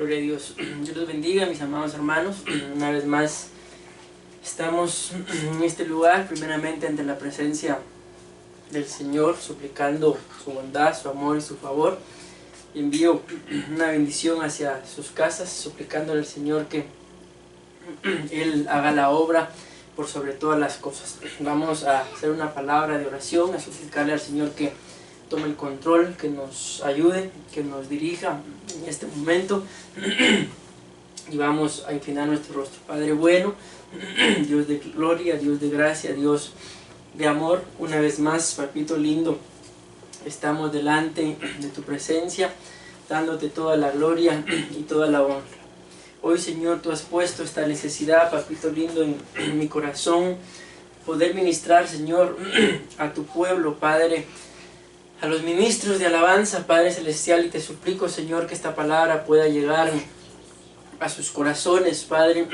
Gloria a Dios. Dios los bendiga, mis amados hermanos. Una vez más estamos en este lugar, primeramente ante la presencia del Señor, suplicando su bondad, su amor y su favor. Y envío una bendición hacia sus casas, suplicándole al Señor que Él haga la obra por sobre todas las cosas. Vamos a hacer una palabra de oración, a suplicarle al Señor que tome el control, que nos ayude, que nos dirija en este momento. Y vamos a inclinar nuestro rostro. Padre bueno, Dios de gloria, Dios de gracia, Dios de amor, una vez más, papito lindo, estamos delante de tu presencia, dándote toda la gloria y toda la honra. Hoy, Señor, tú has puesto esta necesidad, papito lindo, en mi corazón, poder ministrar, Señor, a tu pueblo, Padre, a los ministros de alabanza, Padre Celestial, y te suplico, Señor, que esta palabra pueda llegar a sus corazones, Padre,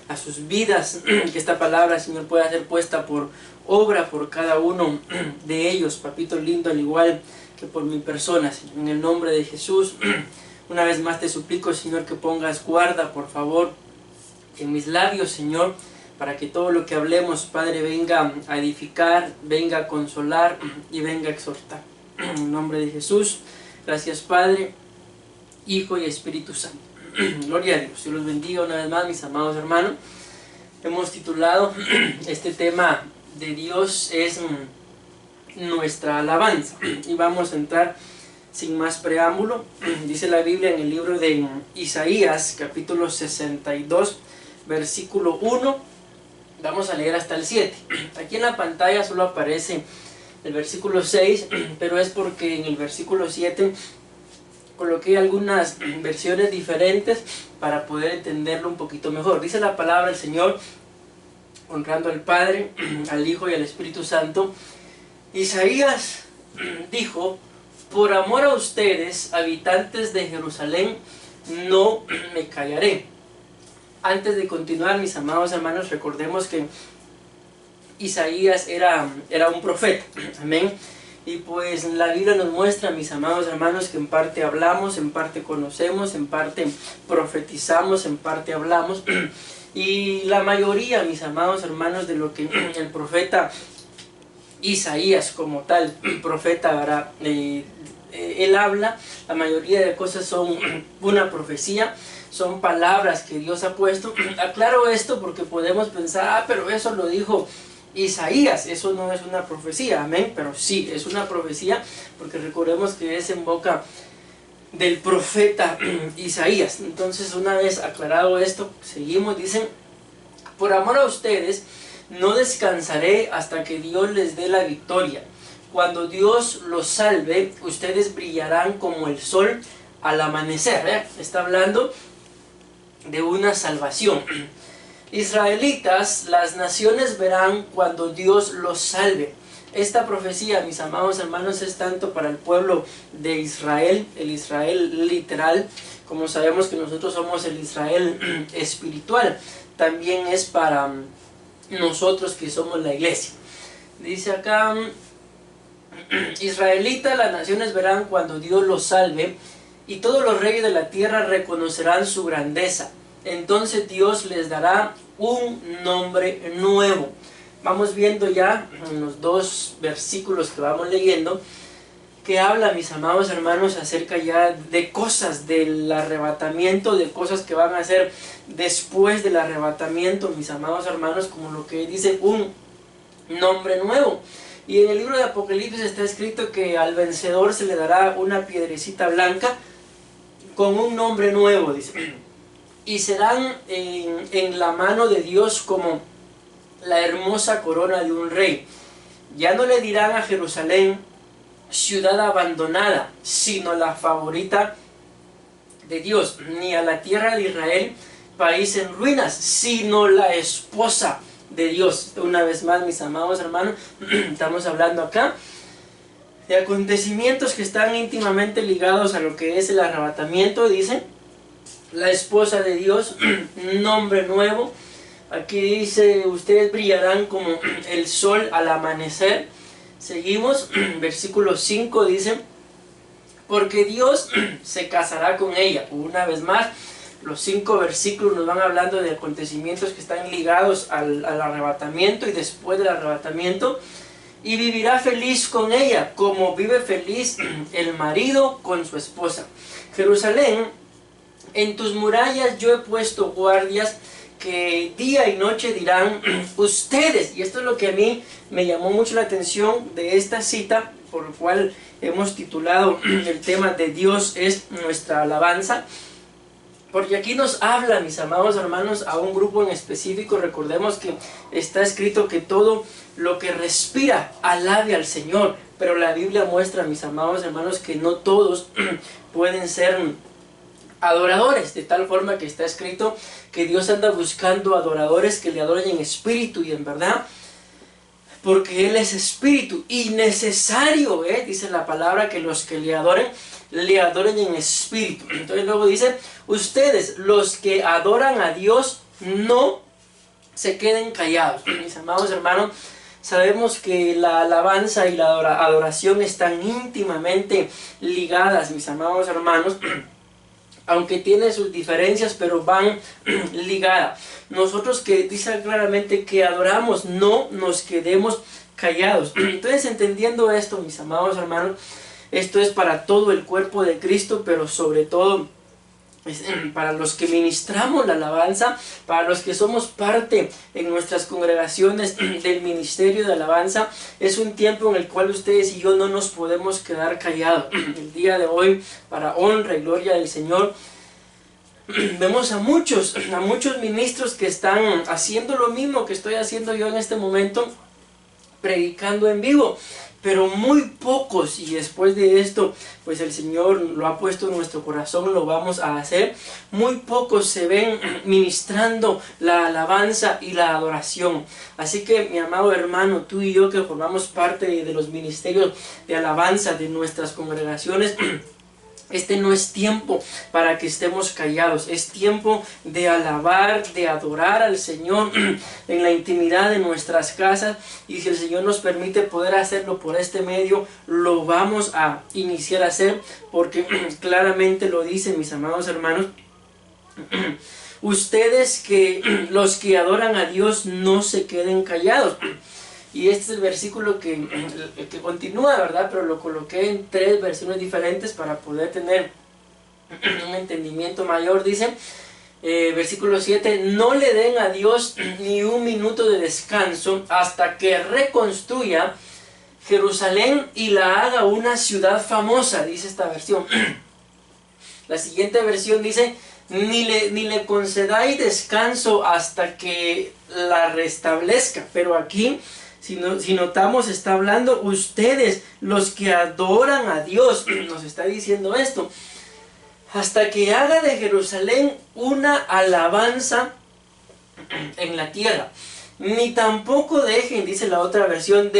a sus vidas, que esta palabra, Señor, pueda ser puesta por obra por cada uno de ellos, papito lindo, al igual que por mi persona, Señor. En el nombre de Jesús, una vez más te suplico, Señor, que pongas guarda, por favor, en mis labios, Señor, para que todo lo que hablemos, Padre, venga a edificar, venga a consolar y venga a exhortar. En el nombre de Jesús, gracias, Padre, Hijo y Espíritu Santo. Gloria a Dios. Dios los bendiga una vez más, mis amados hermanos. Hemos titulado este tema de Dios es nuestra alabanza. Y vamos a entrar sin más preámbulo. Dice la Biblia en el libro de Isaías, capítulo 62, versículo 1. Vamos a leer hasta el 7. Aquí en la pantalla solo aparece el versículo 6, pero es porque en el versículo 7 coloqué algunas versiones diferentes para poder entenderlo un poquito mejor. Dice la palabra del Señor, honrando al Padre, al Hijo y al Espíritu Santo. Isaías dijo: por amor a ustedes, habitantes de Jerusalén, no me callaré. Antes de continuar, mis amados hermanos, recordemos que Isaías era un profeta. Amén. Y pues la Biblia nos muestra, mis amados hermanos, que en parte hablamos, en parte conocemos, en parte profetizamos, en parte hablamos. Y la mayoría, mis amados hermanos, de lo que el profeta Isaías como tal, profeta, ¿verdad? Él habla, la mayoría de cosas son una profecía, son palabras que Dios ha puesto. Aclaro esto porque podemos pensar, pero eso lo dijo Isaías, eso no es una profecía, amén, pero sí, es una profecía, porque recordemos que es en boca del profeta Isaías. Entonces, una vez aclarado esto, seguimos, dicen: por amor a ustedes, no descansaré hasta que Dios les dé la victoria. Cuando Dios los salve, ustedes brillarán como el sol al amanecer. Está hablando de una salvación. Israelitas, las naciones verán cuando Dios los salve. Esta profecía, mis amados hermanos, es tanto para el pueblo de Israel, el Israel literal, como sabemos que nosotros somos el Israel espiritual. También es para nosotros que somos la iglesia. Dice acá: israelitas, las naciones verán cuando Dios los salve, y todos los reyes de la tierra reconocerán su grandeza. Entonces Dios les dará un nombre nuevo. Vamos viendo ya en los dos versículos que vamos leyendo, que habla, mis amados hermanos, acerca ya de cosas del arrebatamiento, de cosas que van a hacer después del arrebatamiento, mis amados hermanos, como lo que dice un nombre nuevo. Y en el libro de Apocalipsis está escrito que al vencedor se le dará una piedrecita blanca con un nombre nuevo, dice. Y serán en la mano de Dios como la hermosa corona de un rey. Ya no le dirán a Jerusalén, ciudad abandonada, sino la favorita de Dios, ni a la tierra de Israel, país en ruinas, sino la esposa de Dios. Una vez más, mis amados hermanos, estamos hablando acá de acontecimientos que están íntimamente ligados a lo que es el arrebatamiento. Dice: la esposa de Dios, nombre nuevo. Aquí dice: ustedes brillarán como el sol al amanecer. Seguimos, versículo 5 dice: porque Dios se casará con ella. Una vez más, los 5 versículos nos van hablando de acontecimientos que están ligados al arrebatamiento y después del arrebatamiento. Y vivirá feliz con ella, como vive feliz el marido con su esposa. Jerusalén, en tus murallas yo he puesto guardias que día y noche dirán ustedes. Y esto es lo que a mí me llamó mucho la atención de esta cita, por lo cual hemos titulado el tema de Dios es nuestra alabanza. Porque aquí nos habla, mis amados hermanos, a un grupo en específico. Recordemos que está escrito que todo lo que respira alabe al Señor. Pero la Biblia muestra, mis amados hermanos, que no todos pueden ser adoradores. De tal forma que está escrito que Dios anda buscando adoradores que le adoren en espíritu y en verdad. Porque Él es espíritu. Y necesario, dice la palabra, que los que le adoren en espíritu. Entonces luego dice, ustedes los que adoran a Dios no se queden callados. Mis amados hermanos, sabemos que la alabanza y la adoración están íntimamente ligadas, mis amados hermanos, aunque tienen sus diferencias, pero van ligadas. Nosotros que dice claramente que adoramos, no nos quedemos callados. Entonces, entendiendo esto, mis amados hermanos, esto es para todo el cuerpo de Cristo, pero sobre todo para los que ministramos la alabanza, para los que somos parte en nuestras congregaciones del ministerio de alabanza. Es un tiempo en el cual ustedes y yo no nos podemos quedar callados. El día de hoy, para honra y gloria del Señor, vemos a muchos ministros que están haciendo lo mismo que estoy haciendo yo en este momento, predicando en vivo. Pero muy pocos, y después de esto, pues el Señor lo ha puesto en nuestro corazón, lo vamos a hacer. Muy pocos se ven ministrando la alabanza y la adoración. Así que, mi amado hermano, tú y yo que formamos parte de los ministerios de alabanza de nuestras congregaciones, este no es tiempo para que estemos callados, es tiempo de alabar, de adorar al Señor en la intimidad de nuestras casas. Y si el Señor nos permite poder hacerlo por este medio, lo vamos a iniciar a hacer, porque claramente lo dicen, mis amados hermanos, ustedes que los que adoran a Dios no se queden callados. Y este es el versículo que continúa, ¿verdad? Pero lo coloqué en 3 versiones diferentes para poder tener un entendimiento mayor. Dice, versículo 7, no le den a Dios ni un minuto de descanso hasta que reconstruya Jerusalén y la haga una ciudad famosa, dice esta versión. La siguiente versión dice, ni le concedáis descanso hasta que la restablezca. Pero aquí, si notamos, está hablando ustedes, los que adoran a Dios, nos está diciendo esto, hasta que haga de Jerusalén una alabanza en la tierra. Ni tampoco dejen, dice la otra versión,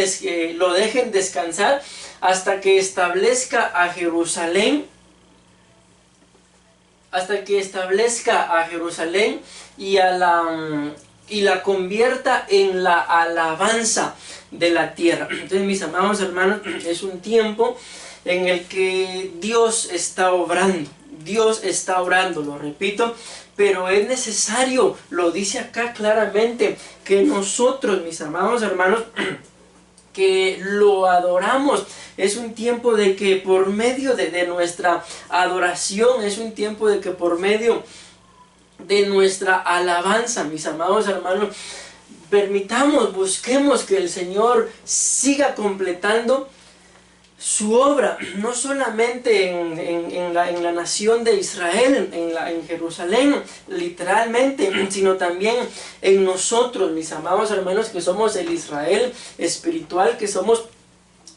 lo dejen descansar hasta que establezca a Jerusalén, y la convierta en la alabanza de la tierra. Entonces, mis amados hermanos, es un tiempo en el que Dios está obrando. Dios está orando, lo repito, pero es necesario, lo dice acá claramente, que nosotros, mis amados hermanos, que lo adoramos. Es un tiempo de que por medio de nuestra adoración, es un tiempo de que por medio de nuestra alabanza, mis amados hermanos, busquemos que el Señor siga completando su obra, no solamente en la nación de Israel, en Jerusalén, literalmente, sino también en nosotros, mis amados hermanos, que somos el Israel espiritual, que somos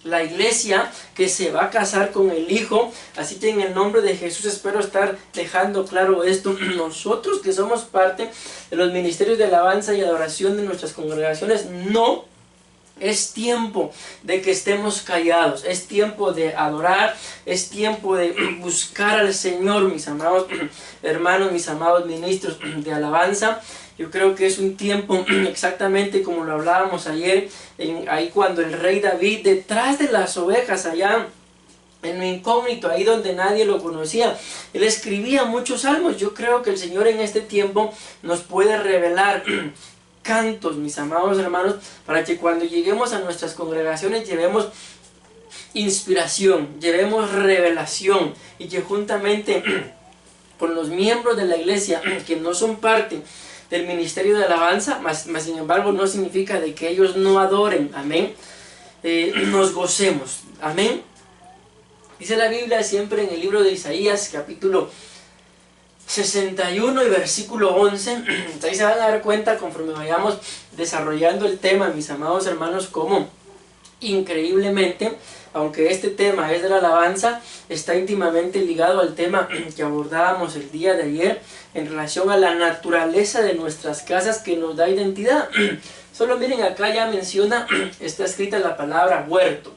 la iglesia que se va a casar con el Hijo. Así que en el nombre de Jesús espero estar dejando claro esto. Nosotros que somos parte de los ministerios de alabanza y adoración de nuestras congregaciones, no es tiempo de que estemos callados, es tiempo de adorar, es tiempo de buscar al Señor, mis amados hermanos, mis amados ministros de alabanza. Yo creo que es un tiempo exactamente como lo hablábamos ayer, ahí cuando el rey David, detrás de las ovejas allá en lo incógnito, ahí donde nadie lo conocía. Él escribía muchos salmos. Yo creo que el Señor en este tiempo nos puede revelar cantos, mis amados hermanos, para que cuando lleguemos a nuestras congregaciones llevemos inspiración, llevemos revelación, y que juntamente con los miembros de la iglesia que no son parte del ministerio de alabanza, mas sin embargo no significa de que ellos no adoren, amén, nos gocemos, amén. Dice la Biblia siempre en el libro de Isaías, capítulo 61 y versículo 11, ahí se van a dar cuenta conforme vayamos desarrollando el tema, mis amados hermanos, cómo increíblemente, aunque este tema es de la alabanza, está íntimamente ligado al tema que abordábamos el día de ayer en relación a la naturaleza de nuestras casas que nos da identidad. Solo miren, acá ya menciona, está escrita la palabra huerto.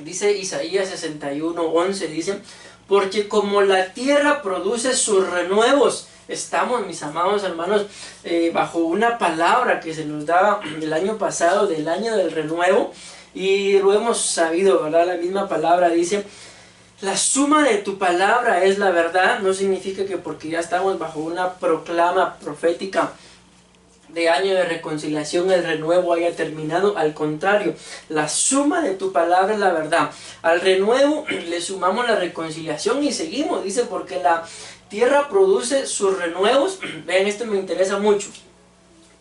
Dice Isaías 61:11, dice: porque como la tierra produce sus renuevos. Estamos, mis amados hermanos, bajo una palabra que se nos daba el año pasado, del año del renuevo, y lo hemos sabido, ¿verdad? La misma palabra dice: la suma de tu palabra es la verdad. No significa que porque ya estamos bajo una proclama profética de año de reconciliación el renuevo haya terminado. Al contrario, la suma de tu palabra es la verdad. Al renuevo le sumamos la reconciliación y seguimos. Dice: porque la tierra produce sus renuevos. Vean, esto me interesa mucho.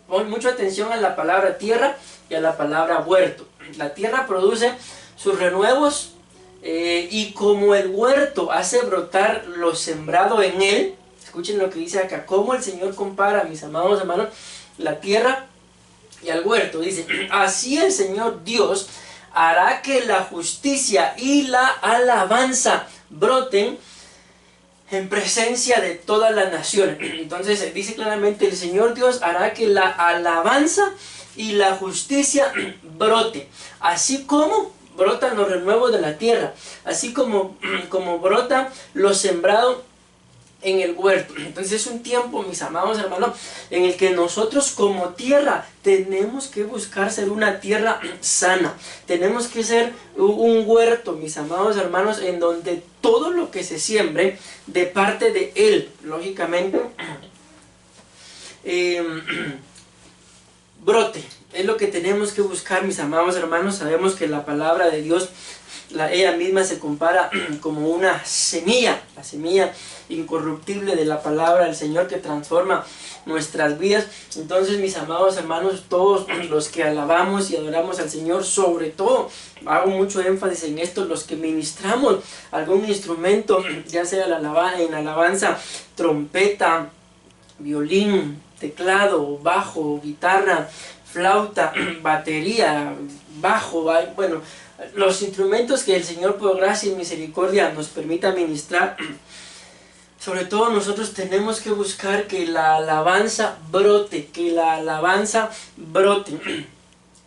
Pon mucha atención a la palabra tierra y a la palabra huerto. La tierra produce sus renuevos, y como el huerto hace brotar lo sembrado en él. Escuchen lo que dice acá, cómo el Señor compara, mis amados hermanos, la tierra y al huerto. Dice: así el Señor Dios hará que la justicia y la alabanza broten en presencia de todas las naciones. Entonces dice claramente: el Señor Dios hará que la alabanza y la justicia brote, así como brotan los renuevos de la tierra, así como brota lo sembrado en el huerto. Entonces es un tiempo, mis amados hermanos, en el que nosotros como tierra tenemos que buscar ser una tierra sana. Tenemos que ser un huerto, mis amados hermanos, en donde todo lo que se siembre de parte de Él, lógicamente, brote. Es lo que tenemos que buscar, mis amados hermanos. Sabemos que la palabra de Dios, ella misma se compara como una semilla, la semilla incorruptible de la palabra del Señor que transforma nuestras vidas. Entonces, mis amados hermanos, todos los que alabamos y adoramos al Señor, sobre todo, hago mucho énfasis en esto, los que ministramos algún instrumento, ya sea en alabanza, trompeta, violín, teclado, bajo, guitarra, flauta, batería, bajo, bueno, los instrumentos que el Señor por gracia y misericordia nos permita ministrar. Sobre todo nosotros tenemos que buscar que la alabanza brote, que la alabanza brote.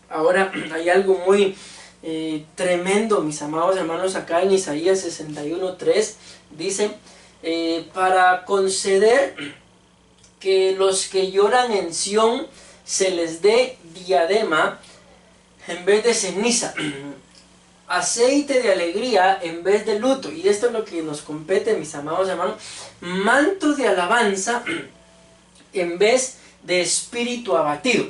Ahora hay algo muy tremendo, mis amados hermanos, acá en Isaías 61:3 dice: para conceder que los que lloran en Sión se les dé diadema en vez de ceniza, aceite de alegría en vez de luto. Y esto es lo que nos compete, mis amados hermanos: manto de alabanza en vez de espíritu abatido,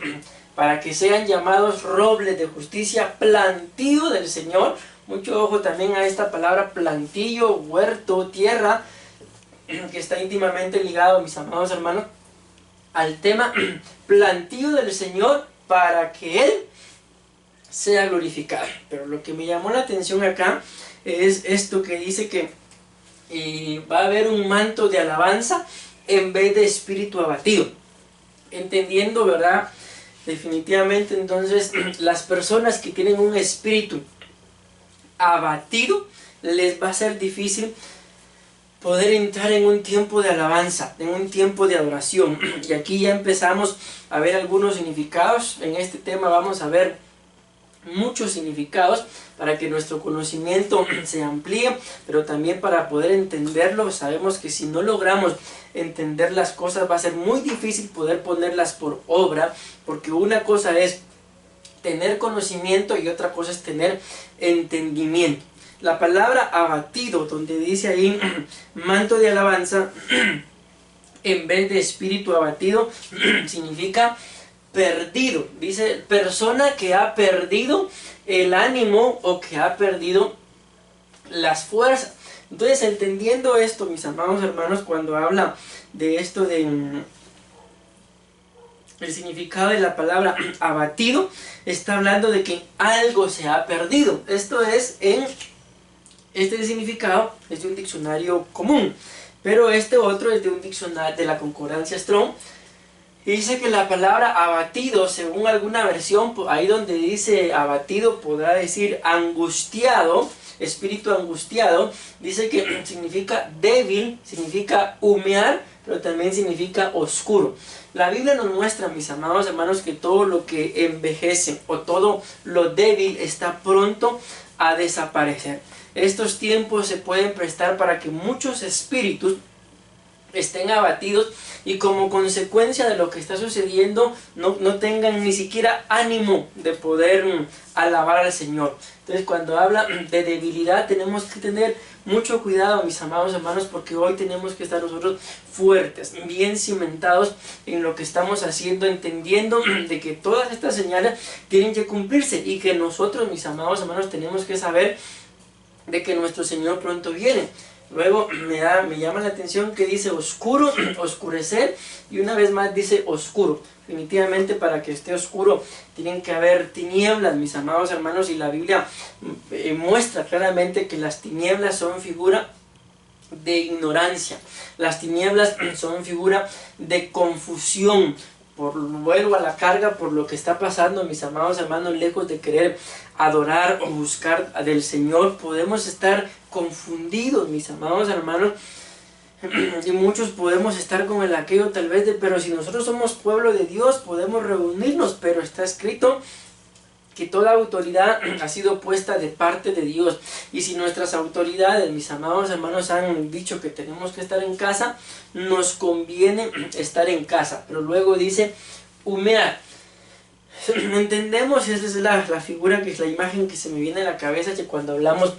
para que sean llamados robles de justicia, plantío del Señor. Mucho ojo también a esta palabra plantillo, huerto, tierra, que está íntimamente ligado, mis amados hermanos, al tema plantío del Señor, para que Él sea glorificado. Pero lo que me llamó la atención acá es esto que dice que va a haber un manto de alabanza en vez de espíritu abatido. Entendiendo, ¿verdad? Definitivamente, entonces, las personas que tienen un espíritu abatido, les va a ser difícil poder entrar en un tiempo de alabanza, en un tiempo de adoración. Y aquí ya empezamos a ver algunos significados. En este tema vamos a ver muchos significados para que nuestro conocimiento se amplíe, pero también para poder entenderlo. Sabemos que si no logramos entender las cosas va a ser muy difícil poder ponerlas por obra, porque una cosa es tener conocimiento y otra cosa es tener entendimiento. La palabra abatido, donde dice ahí manto de alabanza, en vez de espíritu abatido, significa perdido. Dice persona que ha perdido el ánimo o que ha perdido las fuerzas. Entonces, entendiendo esto, mis amados hermanos, cuando habla de esto de el significado de la palabra abatido, está hablando de que algo se ha perdido. Esto es este significado es de un diccionario común, pero este otro es de un diccionario de la concordancia Strong. Y dice que la palabra abatido, según alguna versión, ahí donde dice abatido, podrá decir angustiado, espíritu angustiado. Dice que significa débil, significa humear, pero también significa oscuro. La Biblia nos muestra, mis amados hermanos, que todo lo que envejece o todo lo débil está pronto a desaparecer. Estos tiempos se pueden prestar para que muchos espíritus estén abatidos y como consecuencia de lo que está sucediendo no tengan ni siquiera ánimo de poder alabar al Señor. Entonces, cuando habla de debilidad, tenemos que tener mucho cuidado, mis amados hermanos, porque hoy tenemos que estar nosotros fuertes, bien cimentados en lo que estamos haciendo, entendiendo de que todas estas señales tienen que cumplirse y que nosotros, mis amados hermanos, tenemos que saber de que nuestro Señor pronto viene. Luego me llama la atención que dice oscuro, oscurecer, y una vez más dice oscuro. Definitivamente, para que esté oscuro tienen que haber tinieblas, mis amados hermanos, y la Biblia muestra claramente que las tinieblas son figura de ignorancia. Las tinieblas son figura de confusión. Vuelvo a la carga por lo que está pasando, mis amados hermanos, lejos de querer adorar o buscar del Señor, podemos estar confundidos, mis amados hermanos, y muchos podemos estar con el aquello tal vez pero si nosotros somos pueblo de Dios, podemos reunirnos, pero está escrito que toda autoridad ha sido puesta de parte de Dios. Y si nuestras autoridades, mis amados hermanos, han dicho que tenemos que estar en casa, nos conviene estar en casa. Pero luego dice humear. Entendemos, esa es la figura, que es la imagen que se me viene a la cabeza, que cuando hablamos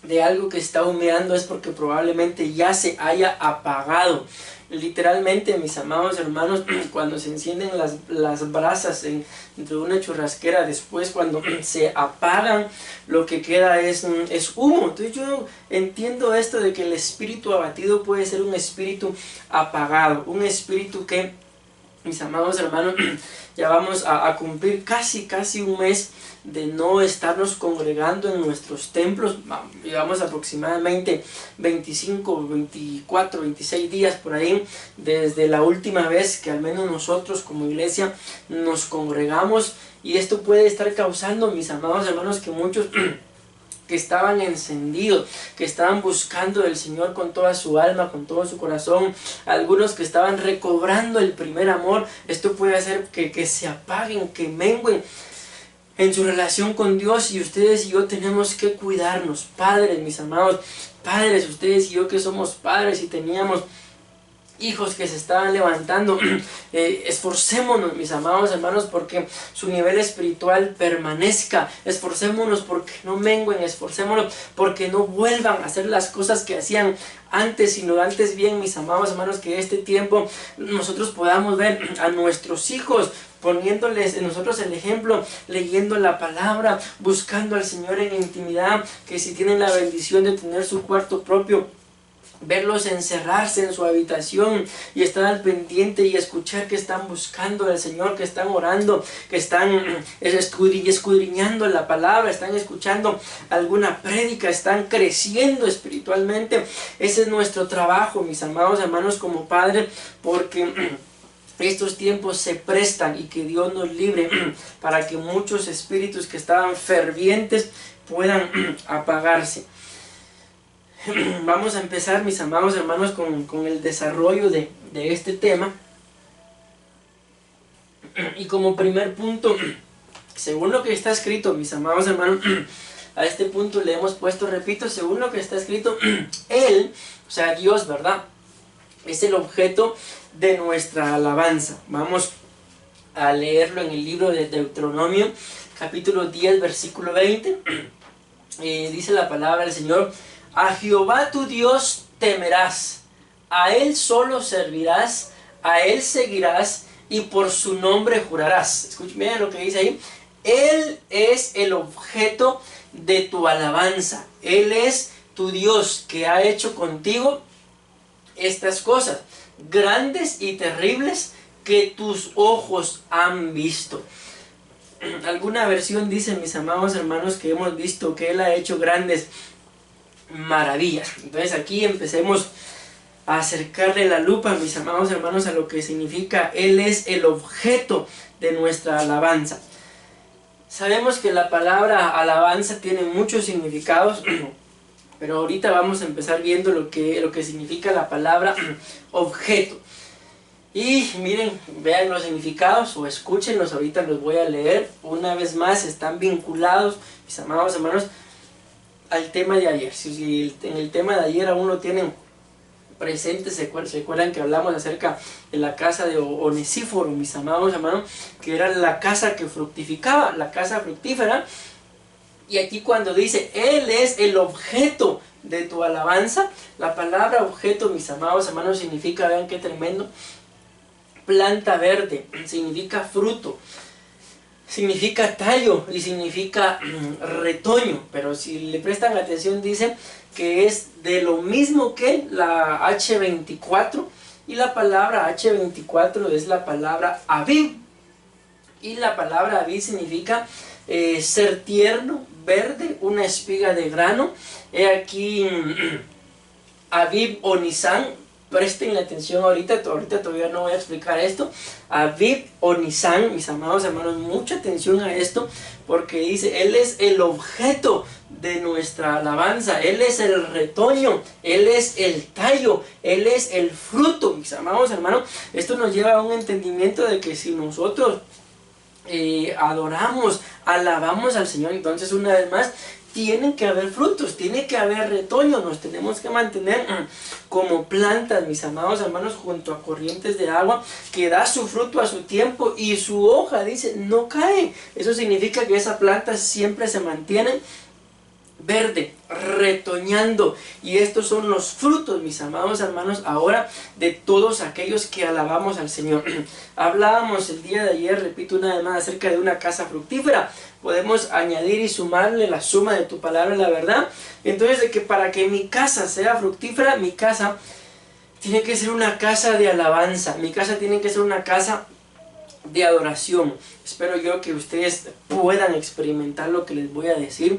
de algo que está humeando es porque probablemente ya se haya apagado. Literalmente, mis amados hermanos, cuando se encienden las brasas dentro de una churrasquera, después cuando se apagan, lo que queda es humo. Entonces yo entiendo esto de que el espíritu abatido puede ser un espíritu apagado, un espíritu que, mis amados hermanos, ya vamos a cumplir casi un mes de no estarnos congregando en nuestros templos. Llevamos aproximadamente 25, 24, 26 días por ahí desde la última vez que al menos nosotros como iglesia nos congregamos, y esto puede estar causando, mis amados hermanos, que muchos que estaban encendidos, que estaban buscando del Señor con toda su alma, con todo su corazón, algunos que estaban recobrando el primer amor, esto puede hacer que se apaguen, que mengüen en su relación con Dios. Y ustedes y yo tenemos que cuidarnos, padres, mis amados padres, ustedes y yo que somos padres y teníamos hijos que se estaban levantando, esforcémonos, mis amados hermanos, porque su nivel espiritual permanezca. Esforcémonos porque no mengüen, esforcémonos porque no vuelvan a hacer las cosas que hacían antes, sino antes bien, mis amados hermanos, que este tiempo nosotros podamos ver a nuestros hijos poniéndoles en nosotros el ejemplo, leyendo la palabra, buscando al Señor en intimidad, que si tienen la bendición de tener su cuarto propio, verlos encerrarse en su habitación y estar al pendiente y escuchar que están buscando al Señor, que están orando, que están escudriñando la palabra, están escuchando alguna prédica, están creciendo espiritualmente. Ese es nuestro trabajo, mis amados hermanos, como padres, porque estos tiempos se prestan, y que Dios nos libre para que muchos espíritus que estaban fervientes puedan apagarse. Vamos a empezar, mis amados hermanos, con el desarrollo de este tema. Y como primer punto, según lo que está escrito, mis amados hermanos, a este punto le hemos puesto, repito, según lo que está escrito, Él, o sea Dios, ¿verdad?, es el objeto de nuestra alabanza. Vamos a leerlo en el libro de Deuteronomio, capítulo 10, versículo 20. dice la palabra del Señor: a Jehová tu Dios temerás, a Él solo servirás, a Él seguirás y por su nombre jurarás. Escuchen bien lo que dice ahí. Él es el objeto de tu alabanza. Él es tu Dios que ha hecho contigo estas cosas grandes y terribles que tus ojos han visto. Alguna versión dice, mis amados hermanos, que hemos visto que Él ha hecho grandes maravillas. Entonces aquí empecemos a acercarle la lupa, mis amados hermanos, a lo que significa Él es el objeto de nuestra alabanza. Sabemos que la palabra alabanza tiene muchos significados, pero ahorita vamos a empezar viendo lo que significa la palabra objeto. Y miren, vean los significados o escúchenlos, ahorita los voy a leer. Una vez más, están vinculados, mis amados hermanos, al tema de ayer. Si en el tema de ayer aún lo tienen presente, se acuerdan que hablamos acerca de la casa de Onesíforo, mis amados hermanos, que era la casa que fructificaba, la casa fructífera. Y aquí cuando dice, Él es el objeto de tu alabanza, la palabra objeto, mis amados hermanos, significa, vean qué tremendo, planta verde, significa fruto, significa tallo y significa retoño. Pero si le prestan atención, dice que es de lo mismo que la H24, y la palabra H24 es la palabra Aviv, y la palabra Aviv significa ser tierno, verde, una espiga de grano. He aquí Aviv o Nisan. Presten la atención ahorita todavía no voy a explicar esto. Aviv o Nisan, mis amados hermanos, mucha atención a esto, porque dice, Él es el objeto de nuestra alabanza, Él es el retoño, Él es el tallo, Él es el fruto, mis amados hermanos. Esto nos lleva a un entendimiento de que si nosotros adoramos, alabamos al Señor, entonces una vez más, tienen que haber frutos, tiene que haber retoño, nos tenemos que mantener como plantas, mis amados hermanos, junto a corrientes de agua, que da su fruto a su tiempo y su hoja, dice, no cae. Eso significa que esa planta siempre se mantiene verde, retoñando, y estos son los frutos, mis amados hermanos, ahora de todos aquellos que alabamos al Señor. Hablábamos el día de ayer, repito una vez más, acerca de una casa fructífera. Podemos añadir y sumarle la suma de tu palabra, la verdad. Entonces, de que para que mi casa sea fructífera, mi casa tiene que ser una casa de alabanza, mi casa tiene que ser una casa de adoración. Espero yo que ustedes puedan experimentar lo que les voy a decir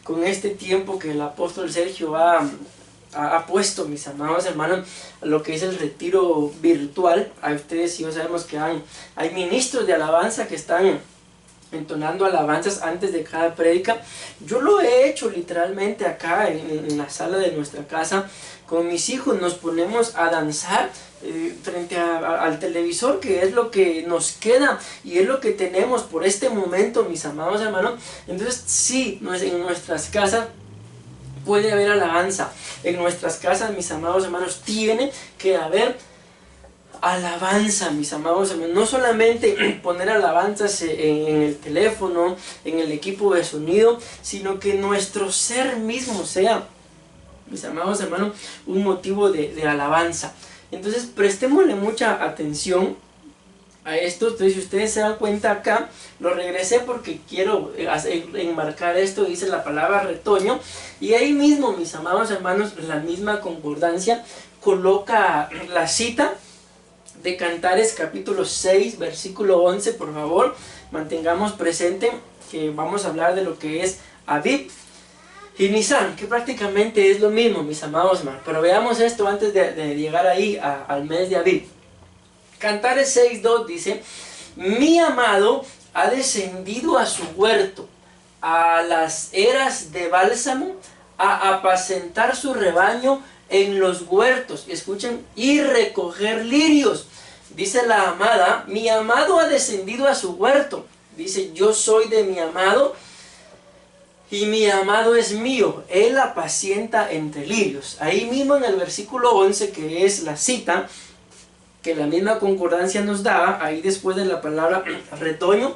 con este tiempo que el apóstol Sergio ha puesto, mis amados hermanos, a lo que es el retiro virtual. A ustedes y yo sabemos que hay ministros de alabanza que están entonando alabanzas antes de cada prédica. Yo lo he hecho literalmente acá en la sala de nuestra casa con mis hijos. Nos ponemos a danzar frente al televisor, que es lo que nos queda y es lo que tenemos por este momento, mis amados hermanos. Entonces sí, en nuestras casas puede haber alabanza, en nuestras casas, mis amados hermanos, tiene que haber alabanza, mis amados hermanos. No solamente poner alabanzas en el teléfono, en el equipo de sonido, sino que nuestro ser mismo sea, mis amados hermanos, un motivo de alabanza. Entonces prestémosle mucha atención a esto. Entonces, si ustedes se dan cuenta acá, lo regresé porque quiero enmarcar esto. Dice la palabra retoño, y ahí mismo, mis amados hermanos, la misma concordancia coloca la cita de Cantares capítulo 6 versículo 11. Por favor, mantengamos presente que vamos a hablar de lo que es Aviv y Nisan, que prácticamente es lo mismo, mis amados hermanos. Pero veamos esto antes de llegar ahí al mes de Aviv. Cantares 6:2 dice: mi amado ha descendido a su huerto, a las eras de bálsamo, a apacentar su rebaño en los huertos, escuchen, y recoger lirios. Dice la amada, mi amado ha descendido a su huerto. Dice, yo soy de mi amado y mi amado es mío, él apacienta entre lirios. Ahí mismo en el versículo 11, que es la cita que la misma concordancia nos daba, ahí después de la palabra retoño,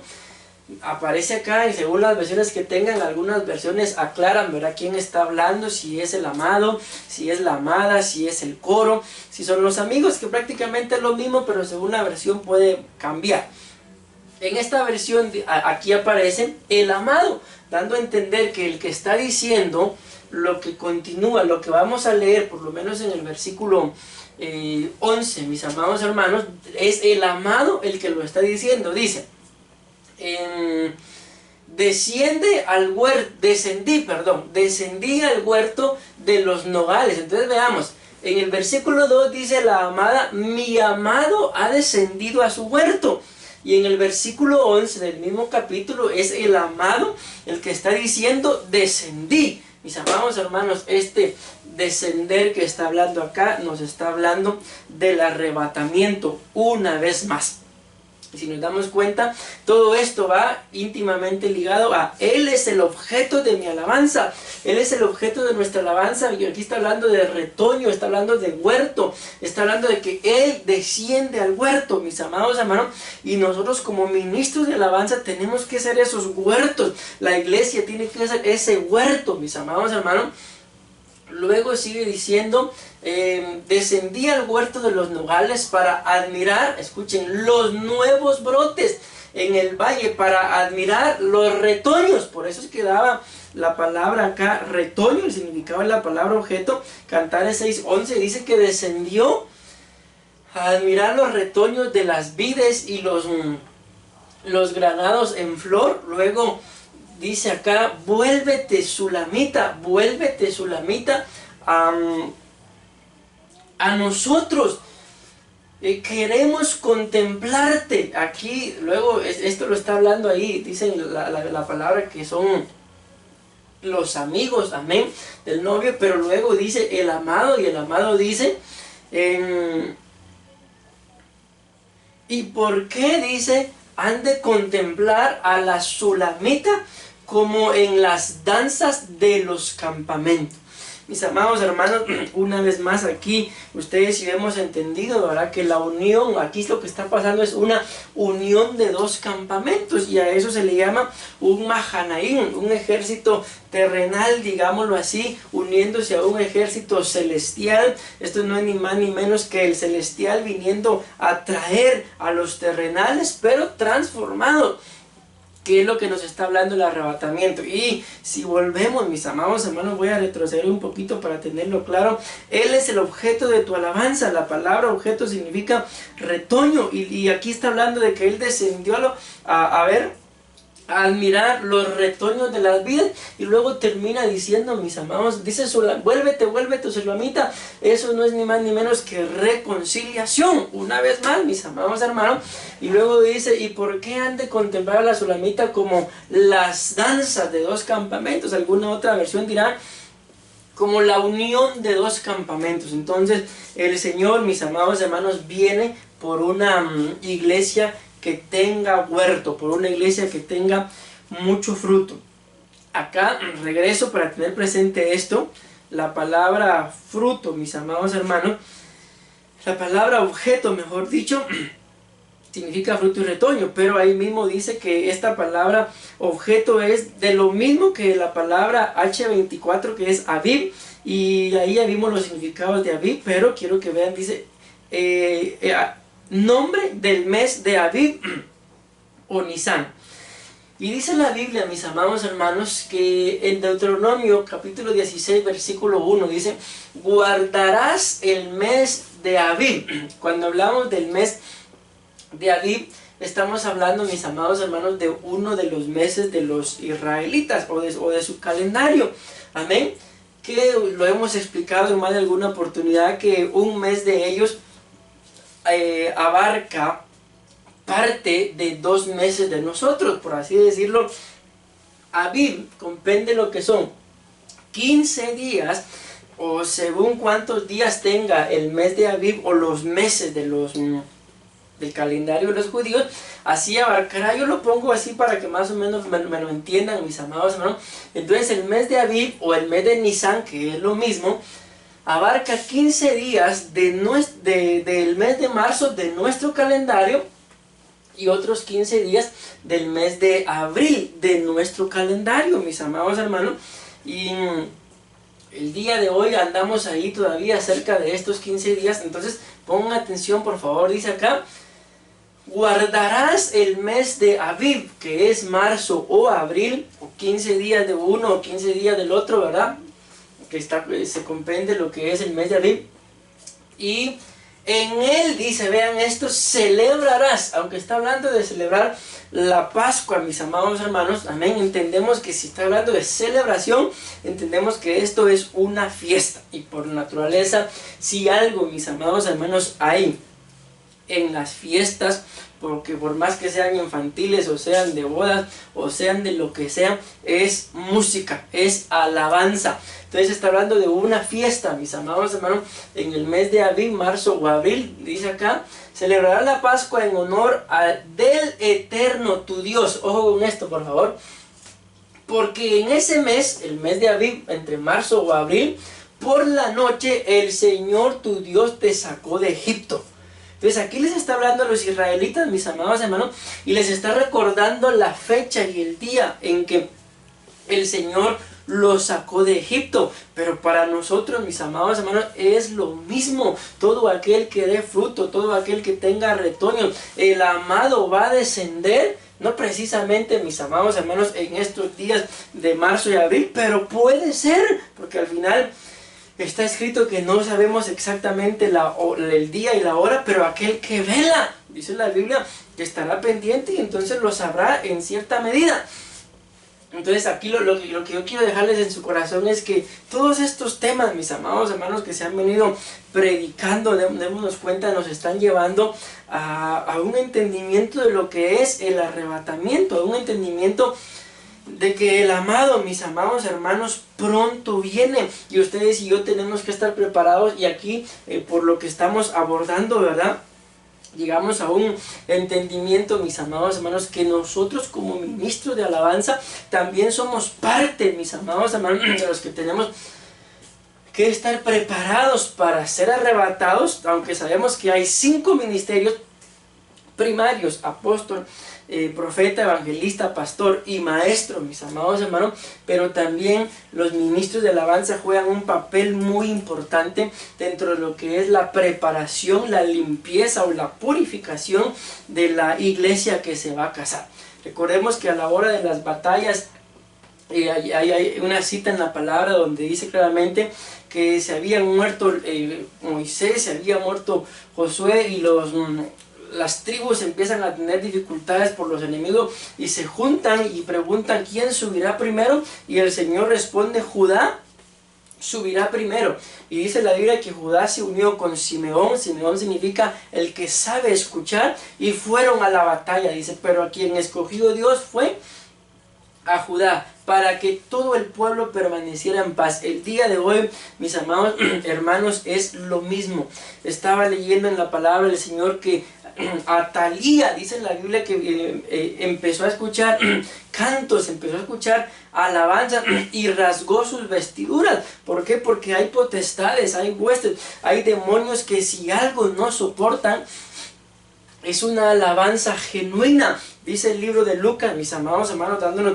aparece acá y según las versiones que tengan, algunas versiones aclaran, ¿verdad?, quién está hablando, si es el amado, si es la amada, si es el coro, si son los amigos, que prácticamente es lo mismo, pero según la versión puede cambiar. En esta versión aquí aparece el amado, dando a entender que el que está diciendo lo que continúa, lo que vamos a leer, por lo menos en el versículo 11, mis amados hermanos, es el amado el que lo está diciendo. Dice, descendí al huerto de los nogales. Entonces veamos, en el versículo 2 dice la amada, mi amado ha descendido a su huerto. Y en el versículo 11 del mismo capítulo es el amado el que está diciendo, descendí. Mis amados hermanos, este descender que está hablando acá nos está hablando del arrebatamiento una vez más. Y si nos damos cuenta, todo esto va íntimamente ligado a Él es el objeto de mi alabanza. Él es el objeto de nuestra alabanza. Y aquí está hablando de retoño, está hablando de huerto, está hablando de que Él desciende al huerto, mis amados hermanos. Y nosotros como ministros de alabanza tenemos que ser esos huertos. La iglesia tiene que ser ese huerto, mis amados hermanos. Luego sigue diciendo, descendí al huerto de los nogales para admirar, escuchen, los nuevos brotes en el valle, para admirar los retoños. Por eso es que daba la palabra acá, retoño, el significado de la palabra objeto. Cantares 6:11 dice que descendió a admirar los retoños de las vides y los granados en flor. Luego dice acá, vuélvete Sulamita a nosotros, queremos contemplarte. Aquí, luego, esto lo está hablando ahí, dicen la palabra que son los amigos, amén, del novio, pero luego dice el amado, y el amado dice, ¿y por qué dice, han de contemplar a la Sulamita como en las danzas de los campamentos? Mis amados hermanos, una vez más aquí, ustedes sí hemos entendido, ¿verdad?, que la unión, aquí lo que está pasando es una unión de dos campamentos, y a eso se le llama un Mahanaim, un ejército terrenal, digámoslo así, uniéndose a un ejército celestial. Esto no es ni más ni menos que el celestial viniendo a traer a los terrenales, pero transformados. ¿Qué es lo que nos está hablando el arrebatamiento? Y si volvemos, mis amados hermanos, voy a retroceder un poquito para tenerlo claro. Él es el objeto de tu alabanza. La palabra objeto significa retoño. Y aquí está hablando de que Él descendió a admirar los retoños de las vidas, y luego termina diciendo, mis amados, dice, vuélvete Sulamita. Eso no es ni más ni menos que reconciliación, una vez más, mis amados hermanos. Y luego dice, ¿y por qué han de contemplar a la Sulamita como las danzas de dos campamentos? Alguna otra versión dirá como la unión de dos campamentos. Entonces el Señor, mis amados hermanos, viene por una iglesia que tenga huerto, por una iglesia que tenga mucho fruto. Acá regreso para tener presente esto, la palabra fruto, mis amados hermanos, la palabra objeto, mejor dicho, significa fruto y retoño, pero ahí mismo dice que esta palabra objeto es de lo mismo que la palabra H24, que es Aviv, y ahí ya vimos los significados de Aviv, pero quiero que vean, dice nombre del mes de Aviv o Nisan. Y dice la Biblia, mis amados hermanos, que en Deuteronomio capítulo 16 versículo 1 dice, guardarás el mes de Aviv. Cuando hablamos del mes de Aviv, estamos hablando, mis amados hermanos, de uno de los meses de los israelitas o de su calendario. Amén. Que lo hemos explicado en más de alguna oportunidad, que un mes de ellos abarca parte de 2 meses de nosotros, por así decirlo. Aviv comprende lo que son 15 días, o según cuántos días tenga el mes de Aviv, o los meses de del calendario de los judíos, así abarcará. Yo lo pongo así para que más o menos me lo entiendan, mis amados hermanos. Entonces el mes de Aviv o el mes de Nisan, que es lo mismo, abarca 15 días del mes de marzo de nuestro calendario, y otros 15 días del mes de abril de nuestro calendario, mis amados hermanos. Y el día de hoy andamos ahí todavía cerca de estos 15 días. Entonces pongan atención, por favor. Dice acá: guardarás el mes de Aviv, que es marzo o abril, o 15 días de uno o 15 días del otro, ¿verdad? Que se comprende lo que es el mes de Aviv. Y en él, dice, vean esto, celebrarás, aunque está hablando de celebrar la Pascua, mis amados hermanos, amén, entendemos que si está hablando de celebración, entendemos que esto es una fiesta, y por naturaleza, si algo, mis amados hermanos, hay en las fiestas, porque por más que sean infantiles, o sean de bodas, o sean de lo que sea, es música, es alabanza. Entonces está hablando de una fiesta, mis amados hermanos, en el mes de Aviv, marzo o abril, dice acá: celebrará la Pascua en honor del Eterno tu Dios. Ojo con esto, por favor, porque en ese mes, el mes de Aviv, entre marzo o abril, por la noche el Señor tu Dios te sacó de Egipto. Entonces aquí les está hablando a los israelitas, mis amados hermanos, y les está recordando la fecha y el día en que el Señor los sacó de Egipto. Pero para nosotros, mis amados hermanos, es lo mismo. Todo aquel que dé fruto, todo aquel que tenga retoño, el amado va a descender. No precisamente, mis amados hermanos, en estos días de marzo y abril, pero puede ser, porque al final está escrito que no sabemos exactamente el día y la hora, pero aquel que vela, dice la Biblia, que estará pendiente y entonces lo sabrá en cierta medida. Entonces aquí lo que yo quiero dejarles en su corazón es que todos estos temas, mis amados hermanos, que se han venido predicando, démonos cuenta, nos están llevando a un entendimiento de lo que es el arrebatamiento, a un entendimiento de que el amado, mis amados hermanos, pronto viene, y ustedes y yo tenemos que estar preparados. Y aquí, por lo que estamos abordando, ¿verdad?, llegamos a un entendimiento, mis amados hermanos, que nosotros como ministros de alabanza también somos parte, mis amados hermanos, de los que tenemos que estar preparados para ser arrebatados, aunque sabemos que hay 5 ministerios primarios: apóstol, profeta, evangelista, pastor y maestro, mis amados hermanos. Pero también los ministros de alabanza juegan un papel muy importante dentro de lo que es la preparación, la limpieza o la purificación de la iglesia que se va a casar. Recordemos que a la hora de las batallas, hay una cita en la palabra donde dice claramente que se habían muerto Moisés, se había muerto Josué, y las tribus empiezan a tener dificultades por los enemigos y se juntan y preguntan quién subirá primero, y el Señor responde: Judá subirá primero. Y dice la Biblia que Judá se unió con Simeón. Simeón significa el que sabe escuchar, y fueron a la batalla, dice, pero a quien escogió Dios fue a Judá, para que todo el pueblo permaneciera en paz. El día de hoy, mis amados hermanos, es lo mismo. Leyendo en la palabra del Señor que Atalía, dice en la Biblia, que empezó a escuchar cantos, empezó a escuchar alabanza y rasgó sus vestiduras. ¿Por qué? Porque hay potestades, hay huestes, hay demonios que si algo no soportan es una alabanza genuina. Dice el libro de Lucas, mis amados hermanos, dándonos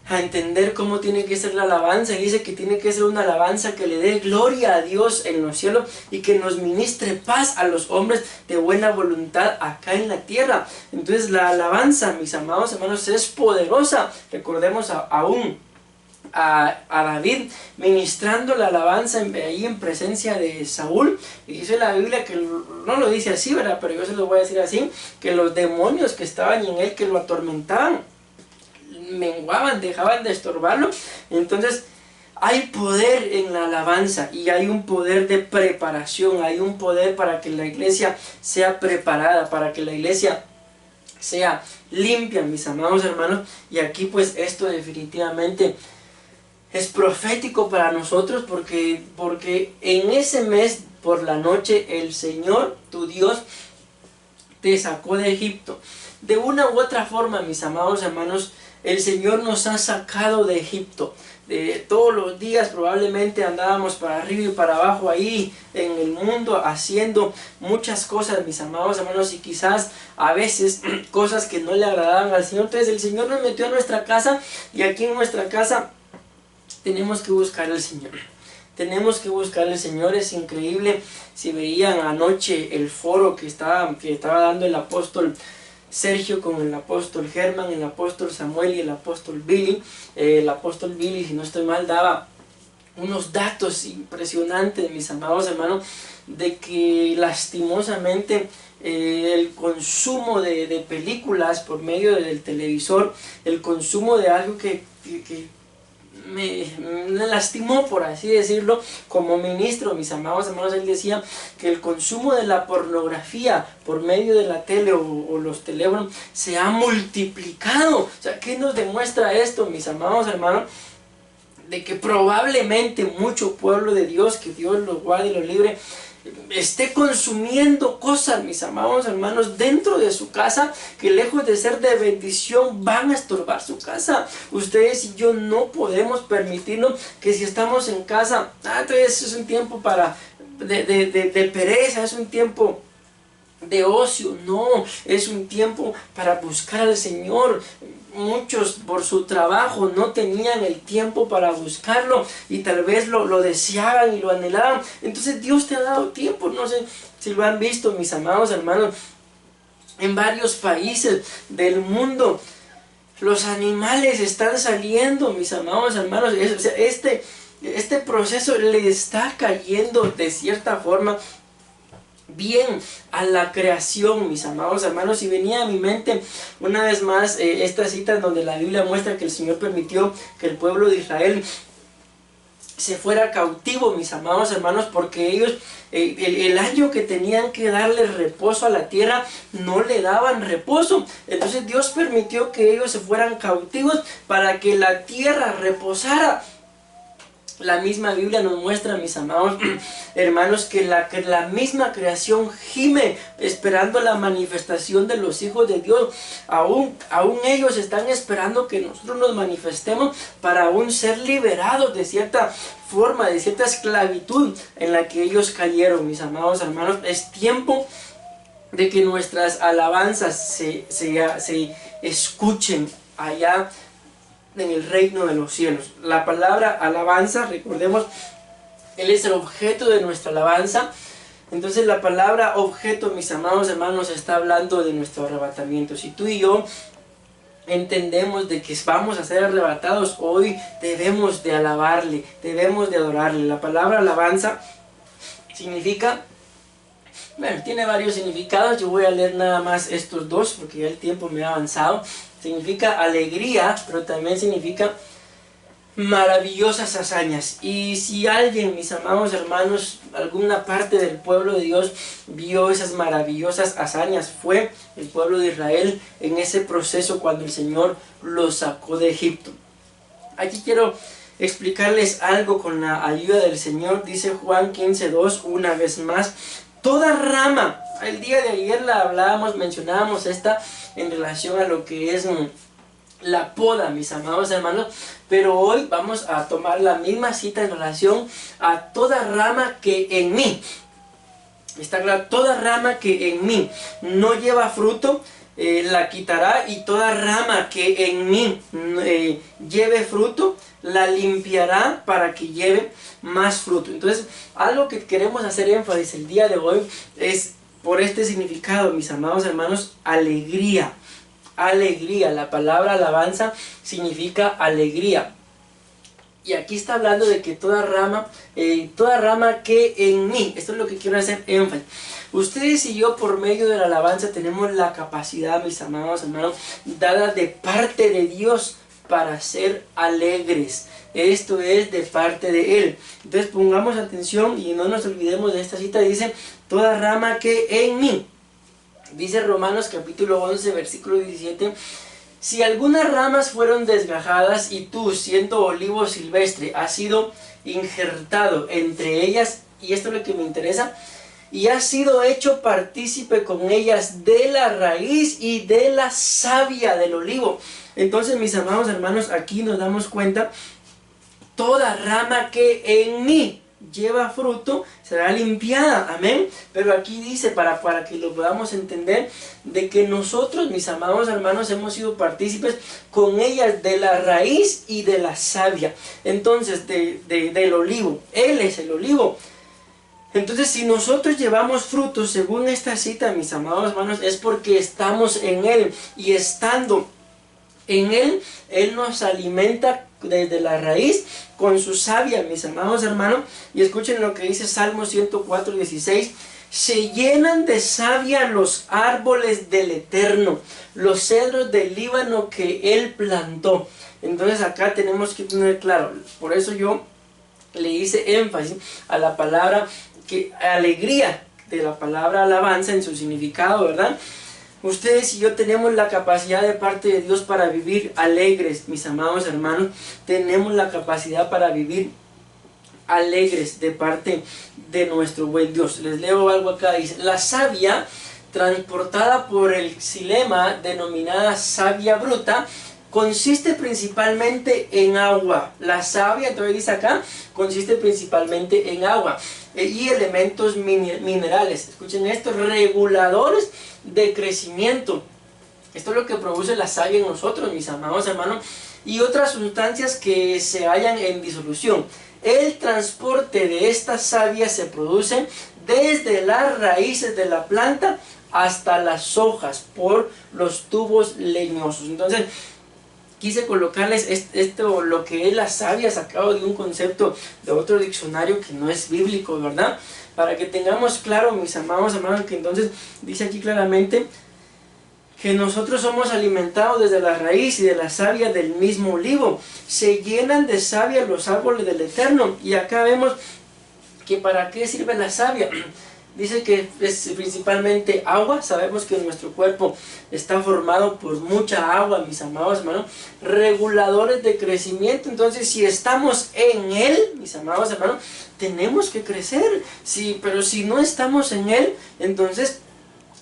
a entender cómo tiene que ser la alabanza. Y dice que tiene que ser una alabanza que le dé gloria a Dios en los cielos y que nos ministre paz a los hombres de buena voluntad acá en la tierra. Entonces la alabanza, mis amados hermanos, es poderosa. Recordemos aún a David ministrando la alabanza ahí en presencia de Saúl. Y dice la Biblia que, no lo dice así, ¿verdad?, pero yo se lo voy a decir así, que los demonios que estaban en él, que lo atormentaban, menguaban, dejaban de estorbarlo. Entonces hay poder en la alabanza, y hay un poder de preparación, hay un poder para que la iglesia sea preparada, para que la iglesia sea limpia, mis amados hermanos. Y aquí pues esto definitivamente es profético para nosotros, porque en ese mes por la noche el Señor tu Dios te sacó de Egipto. De una u otra forma, mis amados hermanos, El Señor nos ha sacado de Egipto. Todos los días probablemente andábamos para arriba y para abajo ahí en el mundo haciendo muchas cosas, mis amados hermanos, y quizás a veces cosas que no le agradaban al Señor. Entonces el Señor nos metió a nuestra casa, y aquí en nuestra casa tenemos que buscar al Señor. Tenemos que buscar al Señor. Es increíble. Si veían anoche el foro que estaba dando el apóstol Sergio con el apóstol Germán, el apóstol Samuel y el apóstol Billy. El apóstol Billy, si no estoy mal, daba unos datos impresionantes, mis amados hermanos, de que lastimosamente el consumo de películas por medio del televisor, el consumo de algo que me lastimó, por así decirlo, como ministro, mis amados hermanos. Él decía que el consumo de la pornografía por medio de la tele o los teléfonos se ha multiplicado. O sea, ¿qué nos demuestra esto, mis amados hermanos? De que probablemente mucho pueblo de Dios, que Dios los guarde y los libre, esté consumiendo cosas, mis amados hermanos, dentro de su casa, que lejos de ser de bendición van a estorbar su casa. Ustedes y yo no podemos permitirnos que si estamos en casa, entonces es un tiempo de pereza, es un tiempo de ocio. No, es un tiempo para buscar al Señor. Muchos por su trabajo no tenían el tiempo para buscarlo, y tal vez lo deseaban y lo anhelaban. Entonces Dios te ha dado tiempo. No sé si lo han visto, mis amados hermanos, en varios países del mundo los animales están saliendo, mis amados hermanos. Este proceso le está cayendo de cierta forma bien a la creación, mis amados hermanos. Y venía a mi mente una vez más esta cita en donde la Biblia muestra que el Señor permitió que el pueblo de Israel se fuera cautivo, mis amados hermanos, porque ellos el año que tenían que darle reposo a la tierra no le daban reposo. Entonces Dios permitió que ellos se fueran cautivos para que la tierra reposara. La misma Biblia nos muestra, mis amados hermanos, que la misma creación gime esperando la manifestación de los hijos de Dios. Aún ellos están esperando que nosotros nos manifestemos para aún ser liberados de cierta forma, de cierta esclavitud en la que ellos cayeron, mis amados hermanos. Es tiempo de que nuestras alabanzas se escuchen allá en el reino de los cielos. La palabra alabanza, recordemos, Él es el objeto de nuestra alabanza. Entonces la palabra objeto, mis amados hermanos, está hablando de nuestro arrebatamiento. Si tú y yo entendemos de que vamos a ser arrebatados, hoy debemos de alabarle, debemos de adorarle. La palabra alabanza significa, bueno, tiene varios significados. Yo voy a leer nada más estos dos porque ya el tiempo me ha avanzado. Significa alegría, pero también significa maravillosas hazañas. Y si alguien, mis amados hermanos, alguna parte del pueblo de Dios vio esas maravillosas hazañas, fue el pueblo de Israel en ese proceso cuando el Señor los sacó de Egipto. Aquí quiero explicarles algo con la ayuda del Señor. Dice Juan 15:2 una vez más: toda rama, el día de ayer mencionábamos esta en relación a lo que es la poda, mis amados hermanos, pero hoy vamos a tomar la misma cita en relación a toda rama que en mí, está claro, toda rama que en mí no lleva fruto, la quitará, y toda rama que en mí lleve fruto, la limpiará para que lleve más fruto. Entonces, algo que queremos hacer énfasis el día de hoy es por este significado, mis amados hermanos: alegría. Alegría. La palabra alabanza significa alegría. Y aquí está hablando de que toda rama que en mí, esto es lo que quiero hacer énfasis. Ustedes y yo, por medio de la alabanza, tenemos la capacidad, mis amados hermanos, dada de parte de Dios para ser alegres. Esto es de parte de Él. Entonces pongamos atención y no nos olvidemos de esta cita. Dice: toda rama que en mí. Dice Romanos capítulo 11 versículo 17: si algunas ramas fueron desgajadas y tú, siendo olivo silvestre, has sido injertado entre ellas, y esto es lo que me interesa, y has sido hecho partícipe con ellas de la raíz y de la savia del olivo. Entonces, mis amados hermanos, aquí nos damos cuenta, toda rama que en mí lleva fruto será limpiada, amén. Pero aquí dice, para que lo podamos entender, de que nosotros, mis amados hermanos, hemos sido partícipes con ellas de la raíz y de la savia. Entonces, del olivo, Él es el olivo. Entonces, si nosotros llevamos frutos según esta cita, mis amados hermanos, es porque estamos en Él, y estando en Él, Él nos alimenta desde la raíz con su savia, mis amados hermanos. Y escuchen lo que dice Salmo 104:16: se llenan de savia los árboles del Eterno, los cedros del Líbano que Él plantó. Entonces acá tenemos que tener claro, por eso yo le hice énfasis a la palabra alegría, de la palabra alabanza en su significado, ¿verdad? Ustedes y yo tenemos la capacidad de parte de Dios para vivir alegres, mis amados hermanos. Tenemos la capacidad para vivir alegres de parte de nuestro buen Dios. Les leo algo acá, dice: la savia transportada por el xilema, denominada savia bruta, consiste principalmente en agua. La savia, entonces dice acá, consiste principalmente en agua y elementos minerales. Escuchen esto: reguladores de crecimiento. Esto es lo que produce la savia en nosotros, mis amados hermanos, y otras sustancias que se hallan en disolución. El transporte de esta savia se produce desde las raíces de la planta hasta las hojas por los tubos leñosos. Entonces, quise colocarles esto, lo que es la savia, sacado de un concepto de otro diccionario que no es bíblico, ¿verdad? Para que tengamos claro, mis amados hermanos, que entonces dice aquí claramente que nosotros somos alimentados desde la raíz y de la savia del mismo olivo. Se llenan de savia los árboles del Eterno. Y acá vemos que para qué sirve la savia. Dice que es principalmente agua. Sabemos que nuestro cuerpo está formado por mucha agua, mis amados hermanos. Reguladores de crecimiento. Entonces, si estamos en Él, mis amados hermanos, tenemos que crecer. Sí, pero si no estamos en Él, entonces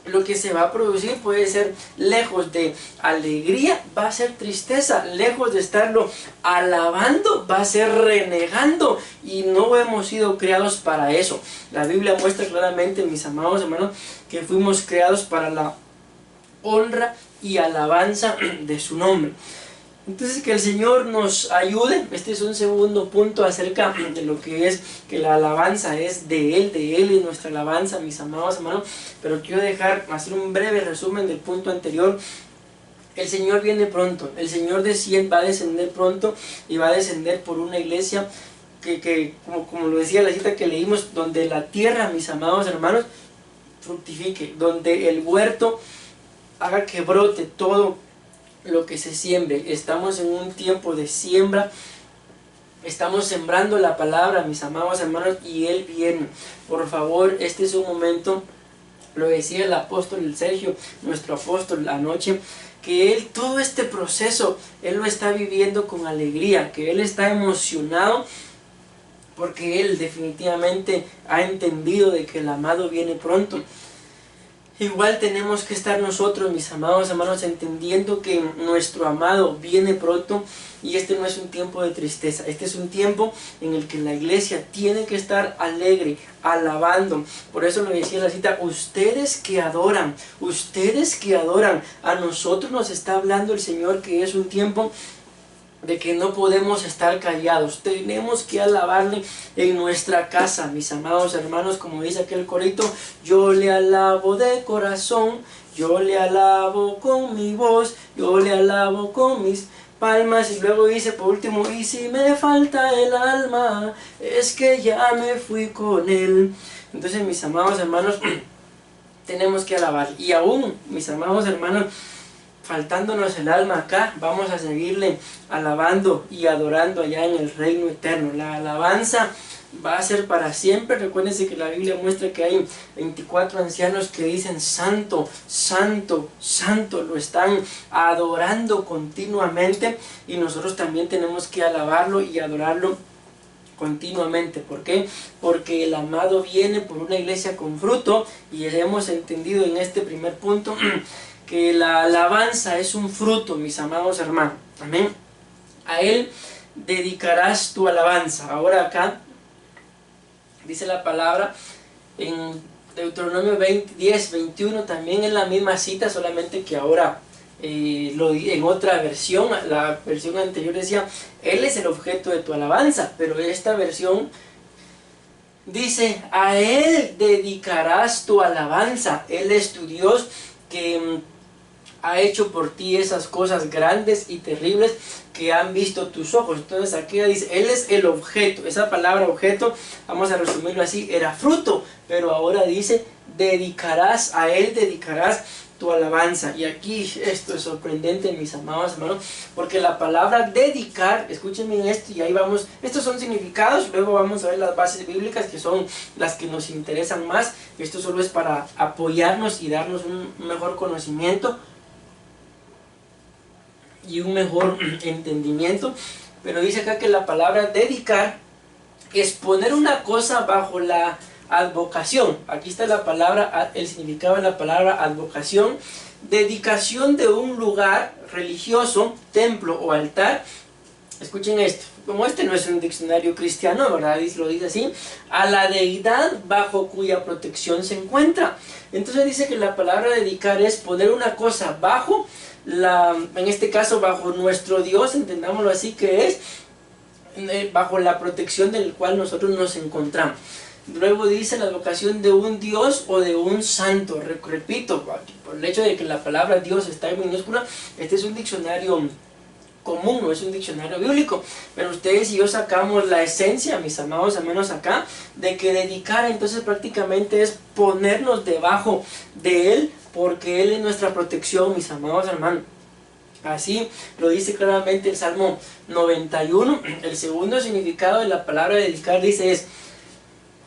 lo que se va a producir puede ser, lejos de alegría, va a ser tristeza. Lejos de estarlo alabando, va a ser renegando. Y no hemos sido creados para eso. La Biblia muestra claramente, mis amados hermanos, que fuimos creados para la honra y alabanza de su nombre. Entonces, que el Señor nos ayude. Este es un segundo punto acerca de lo que es que la alabanza es de Él y nuestra alabanza, mis amados hermanos. Pero quiero hacer un breve resumen del punto anterior. El Señor viene pronto. El Señor va a descender pronto, y va a descender por una iglesia que como lo decía la cita que leímos, donde la tierra, mis amados hermanos, fructifique, donde el huerto haga que brote todo lo que se siembre. Estamos en un tiempo de siembra. Estamos sembrando la palabra, mis amados hermanos, y Él viene. Por favor, este es un momento, lo decía el apóstol Sergio, nuestro apóstol, anoche, que Él, todo este proceso, Él lo está viviendo con alegría, que Él está emocionado, porque Él definitivamente ha entendido de que el amado viene pronto. Igual tenemos que estar nosotros, mis amados hermanos, entendiendo que nuestro amado viene pronto, y este no es un tiempo de tristeza. Este es un tiempo en el que la iglesia tiene que estar alegre, alabando. Por eso lo decía la cita: ustedes que adoran, a nosotros nos está hablando el Señor que es un tiempo de que no podemos estar callados. Tenemos que alabarle en nuestra casa, mis amados hermanos, como dice aquel corito: yo le alabo de corazón, yo le alabo con mi voz, yo le alabo con mis palmas. Y luego dice por último: y si me falta el alma, es que ya me fui con Él. Entonces, mis amados hermanos, tenemos que alabar. Y aún, mis amados hermanos, faltándonos el alma acá, vamos a seguirle alabando y adorando allá en el reino eterno. La alabanza va a ser para siempre. Recuérdense que la Biblia muestra que hay 24 ancianos que dicen: santo, santo, santo. Lo están adorando continuamente, y nosotros también tenemos que alabarlo y adorarlo continuamente. ¿Por qué? Porque el amado viene por una iglesia con fruto, y hemos entendido en este primer punto que la alabanza es un fruto, mis amados hermanos. Amén. A Él dedicarás tu alabanza. Ahora acá dice la palabra en Deuteronomio 10, 21, también en la misma cita, solamente que ahora en otra versión. La versión anterior decía, Él es el objeto de tu alabanza, pero esta versión dice, a Él dedicarás tu alabanza. Él es tu Dios que ha hecho por ti esas cosas grandes y terribles que han visto tus ojos. Entonces aquí dice, Él es el objeto. Esa palabra objeto, vamos a resumirlo así, era fruto, pero ahora dice, dedicarás, a Él dedicarás tu alabanza. Y aquí esto es sorprendente, mis amados hermanos, porque la palabra dedicar, escuchen bien esto, y ahí vamos, estos son significados, luego vamos a ver las bases bíblicas que son las que nos interesan más. Esto solo es para apoyarnos y darnos un mejor conocimiento y un mejor entendimiento. Pero dice acá que la palabra dedicar es poner una cosa bajo la advocación. Aquí está la palabra, el significado de la palabra advocación: dedicación de un lugar religioso, templo o altar. Escuchen esto, como este no es un diccionario cristiano, ¿verdad? Lo dice así, a la deidad bajo cuya protección se encuentra. Entonces dice que la palabra dedicar es poner una cosa bajo en este caso bajo nuestro Dios, entendámoslo así, que es bajo la protección del cual nosotros nos encontramos. Luego dice la advocación de un Dios o de un santo. Repito, por el hecho de que la palabra Dios está en minúscula, este es un diccionario común, no es un diccionario bíblico, pero ustedes y yo sacamos la esencia, mis amados hermanos, acá, de que dedicar entonces prácticamente es ponernos debajo de Él, porque Él es nuestra protección, mis amados hermanos. Así lo dice claramente el Salmo 91. El segundo significado de la palabra dedicar dice es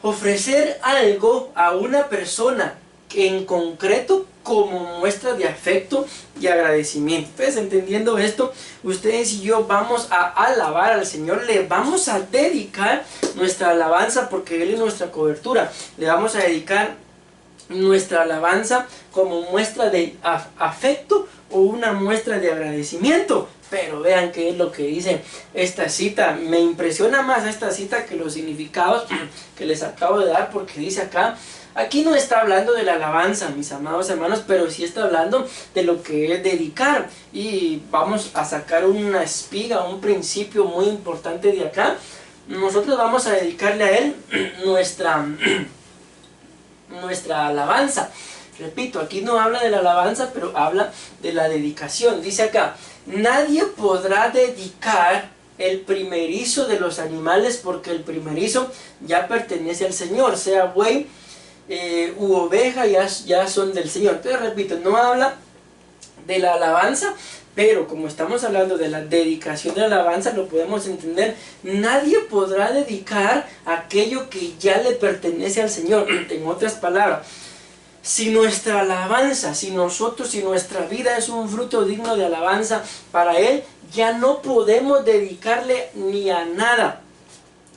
ofrecer algo a una persona en concreto como muestra de afecto y agradecimiento. Entonces, entendiendo esto, ustedes y yo vamos a alabar al Señor, le vamos a dedicar nuestra alabanza porque Él es nuestra cobertura. Le vamos a dedicar nuestra alabanza como muestra de afecto o una muestra de agradecimiento. Pero vean qué es lo que dice esta cita. Me impresiona más esta cita que los significados que les acabo de dar, porque dice acá, aquí no está hablando de la alabanza, mis amados hermanos, pero sí está hablando de lo que es dedicar. Y vamos a sacar una espiga, un principio muy importante de acá. Nosotros vamos a dedicarle a Él nuestra alabanza. Repito, aquí no habla de la alabanza, pero habla de la dedicación. Dice acá, nadie podrá dedicar el primerizo de los animales, porque el primerizo ya pertenece al Señor, sea buey u oveja, ya son del Señor. Entonces repito, no habla de la alabanza, pero como estamos hablando de la dedicación de la alabanza, lo podemos entender. Nadie podrá dedicar aquello que ya le pertenece al Señor. En otras palabras, si nuestra alabanza, si nuestra vida es un fruto digno de alabanza para Él, ya no podemos dedicarle ni a nada,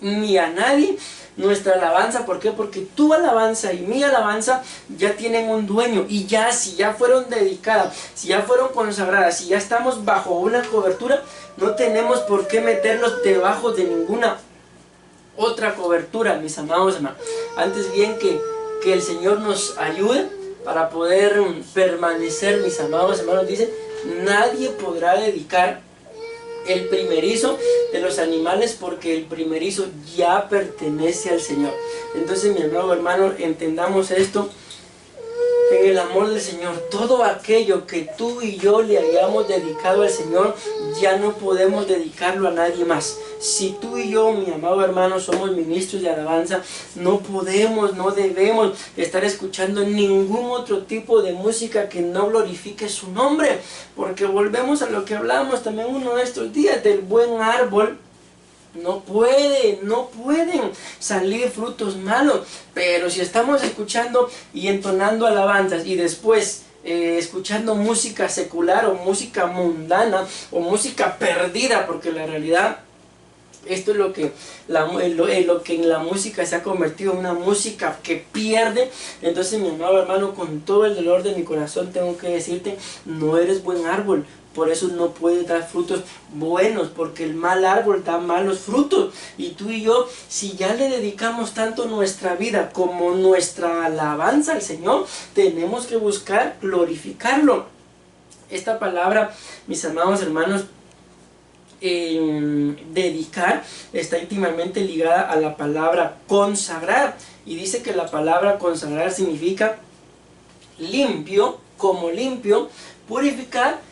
ni a nadie nuestra alabanza. ¿Por qué? Porque tu alabanza y mi alabanza ya tienen un dueño, y ya si ya fueron dedicadas, si ya fueron consagradas, si ya estamos bajo una cobertura, no tenemos por qué meternos debajo de ninguna otra cobertura, mis amados hermanos. Antes bien que el Señor nos ayude para poder permanecer, mis amados hermanos, dice, nadie podrá dedicar el primerizo de los animales, porque el primerizo ya pertenece al Señor. Entonces, mi amado hermano, entendamos esto en el amor del Señor. Todo aquello que tú y yo le hayamos dedicado al Señor, ya no podemos dedicarlo a nadie más. Si tú y yo, mi amado hermano, somos ministros de alabanza, no podemos, no debemos estar escuchando ningún otro tipo de música que no glorifique su nombre, porque volvemos a lo que hablamos también uno de estos días, del buen árbol no pueden salir frutos malos. Pero si estamos escuchando y entonando alabanzas y después escuchando música secular o música mundana o música perdida, porque la realidad Esto es lo que en la música se ha convertido en una música que pierde. Entonces, mi amado hermano, con todo el dolor de mi corazón tengo que decirte, no eres buen árbol. Por eso no puedes dar frutos buenos, porque el mal árbol da malos frutos. Y tú y yo, si ya le dedicamos tanto nuestra vida como nuestra alabanza al Señor, tenemos que buscar glorificarlo. Esta palabra, mis amados hermanos, dedicar está íntimamente ligada a la palabra consagrar, y dice que la palabra consagrar significa limpio, como limpio, purificar,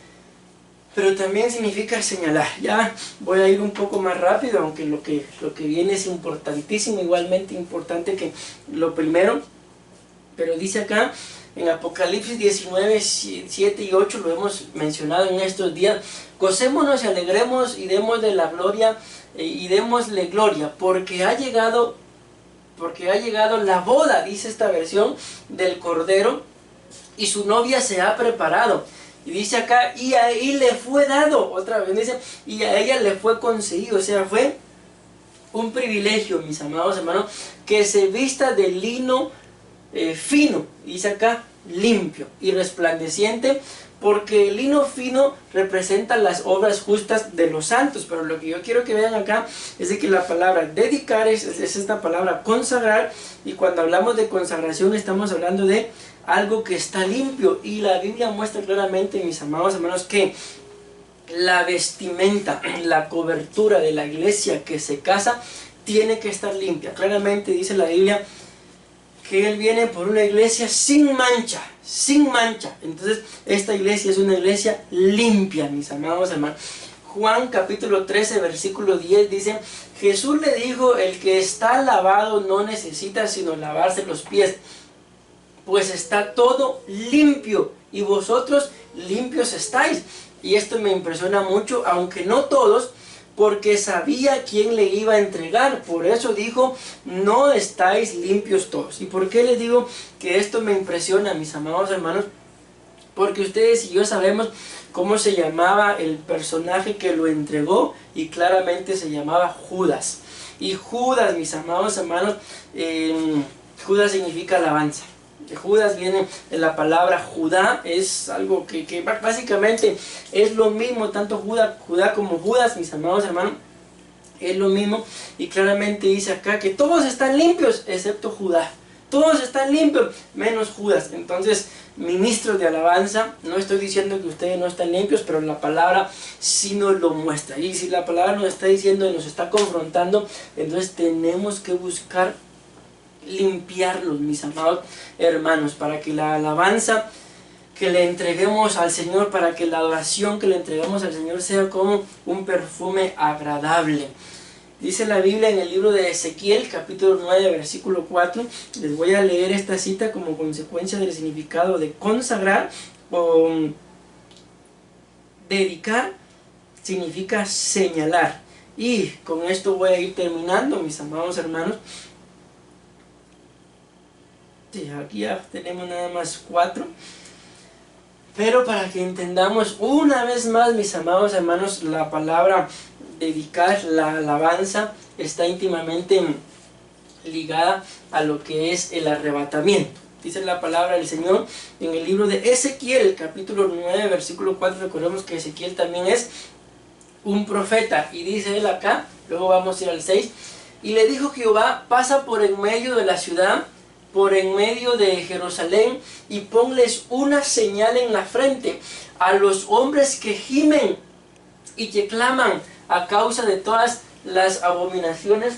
pero también significa señalar. Ya voy a ir un poco más rápido, aunque lo que viene es importantísimo, igualmente importante que lo primero, pero dice acá en Apocalipsis 19, 7 y 8, lo hemos mencionado en estos días: gocémonos y alegremos y démosle la gloria, y démosle gloria, porque ha llegado la boda, dice esta versión, del Cordero, y su novia se ha preparado. Y dice acá, y ahí le fue dado, otra vez dice, y a ella le fue concedido, o sea, fue un privilegio, mis amados hermanos, que se vista de lino fino, dice acá, limpio y resplandeciente, porque el lino fino representa las obras justas de los santos. Pero lo que yo quiero que vean acá es de que la palabra dedicar es esta palabra consagrar, y cuando hablamos de consagración estamos hablando de algo que está limpio, y la Biblia muestra claramente, mis amados hermanos, que la vestimenta, la cobertura de la iglesia que se casa tiene que estar limpia. Claramente dice la Biblia que Él viene por una iglesia sin mancha, sin mancha. Entonces esta iglesia es una iglesia limpia, mis amados hermanos. Juan capítulo 13 versículo 10 dice: Jesús le dijo, el que está lavado no necesita sino lavarse los pies, pues está todo limpio, y vosotros limpios estáis. Y esto me impresiona mucho, aunque no todos, porque sabía quién le iba a entregar. Por eso dijo, no estáis limpios todos. ¿Y por qué les digo que esto me impresiona, mis amados hermanos? Porque ustedes y yo sabemos cómo se llamaba el personaje que lo entregó, y claramente se llamaba Judas. Y Judas, mis amados hermanos, Judas significa alabanza. De Judas viene de la palabra Judá, es algo que básicamente es lo mismo, tanto Judá como Judas, mis amados hermanos, es lo mismo. Y claramente dice acá que todos están limpios excepto Judá, todos están limpios menos Judas. Entonces, ministros de alabanza, no estoy diciendo que ustedes no están limpios, pero la palabra sí nos lo muestra, y si la palabra nos está diciendo y nos está confrontando, entonces tenemos que buscar limpiarlos, mis amados hermanos, para que la alabanza que le entreguemos al Señor, para que la adoración que le entreguemos al Señor sea como un perfume agradable. Dice la Biblia en el libro de Ezequiel capítulo 9 versículo 4, les voy a leer esta cita como consecuencia del significado de consagrar o dedicar. Significa señalar, y con esto voy a ir terminando, mis amados hermanos. Aquí ya tenemos nada más 4, pero para que entendamos una vez más, mis amados hermanos, la palabra dedicar, la alabanza, está íntimamente ligada a lo que es el arrebatamiento. Dice la palabra del Señor en el libro de Ezequiel capítulo 9 versículo 4, recordemos que Ezequiel también es un profeta, y dice él acá, luego vamos a ir al 6, y le dijo Jehová, pasa por en medio de la ciudad, por en medio de Jerusalén, y ponles una señal en la frente a los hombres que gimen y que claman a causa de todas las abominaciones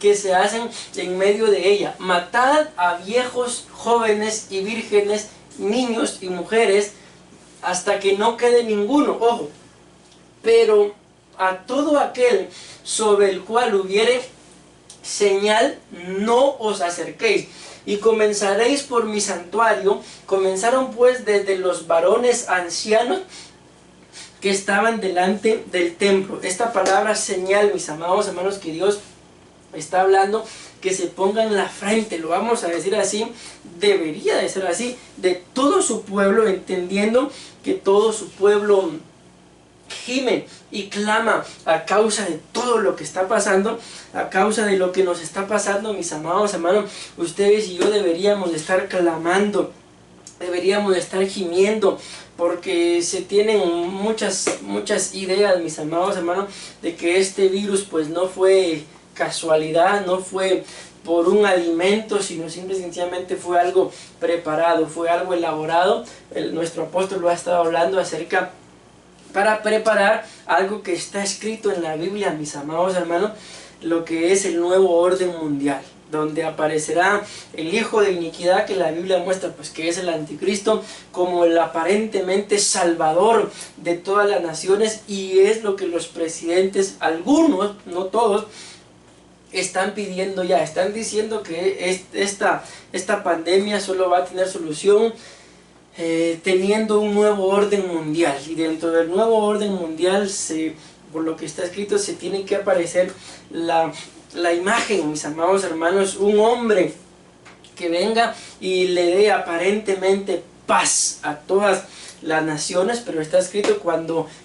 que se hacen en medio de ella. Matad a viejos, jóvenes y vírgenes, niños y mujeres, hasta que no quede ninguno. Ojo, pero a todo aquel sobre el cual hubiere señal, no os acerquéis. Y comenzaréis por mi santuario. Comenzaron pues desde los varones ancianos que estaban delante del templo. Esta palabra señal, mis amados hermanos, que Dios está hablando, que se ponga en la frente, lo vamos a decir así, debería de ser así, de todo su pueblo, entendiendo que todo su pueblo gime y clama a causa de todo lo que está pasando, a causa de lo que nos está pasando, mis amados hermanos, ustedes y yo deberíamos de estar clamando, deberíamos de estar gimiendo, porque se tienen muchas ideas, mis amados hermanos, de que este virus pues no fue casualidad, no fue por un alimento, sino simple y sencillamente fue algo preparado, fue algo elaborado. Nuestro apóstol lo ha estado hablando acerca para preparar algo que está escrito en la Biblia, mis amados hermanos, lo que es el nuevo orden mundial, donde aparecerá el hijo de iniquidad, que la Biblia muestra pues que es el anticristo, como el aparentemente salvador de todas las naciones, y es lo que los presidentes, algunos, no todos, están pidiendo ya, están diciendo que esta pandemia solo va a tener solución teniendo un nuevo orden mundial, y dentro del nuevo orden mundial, por lo que está escrito, se tiene que aparecer la imagen, mis amados hermanos, un hombre que venga y le dé aparentemente paz a todas las naciones, pero está escrito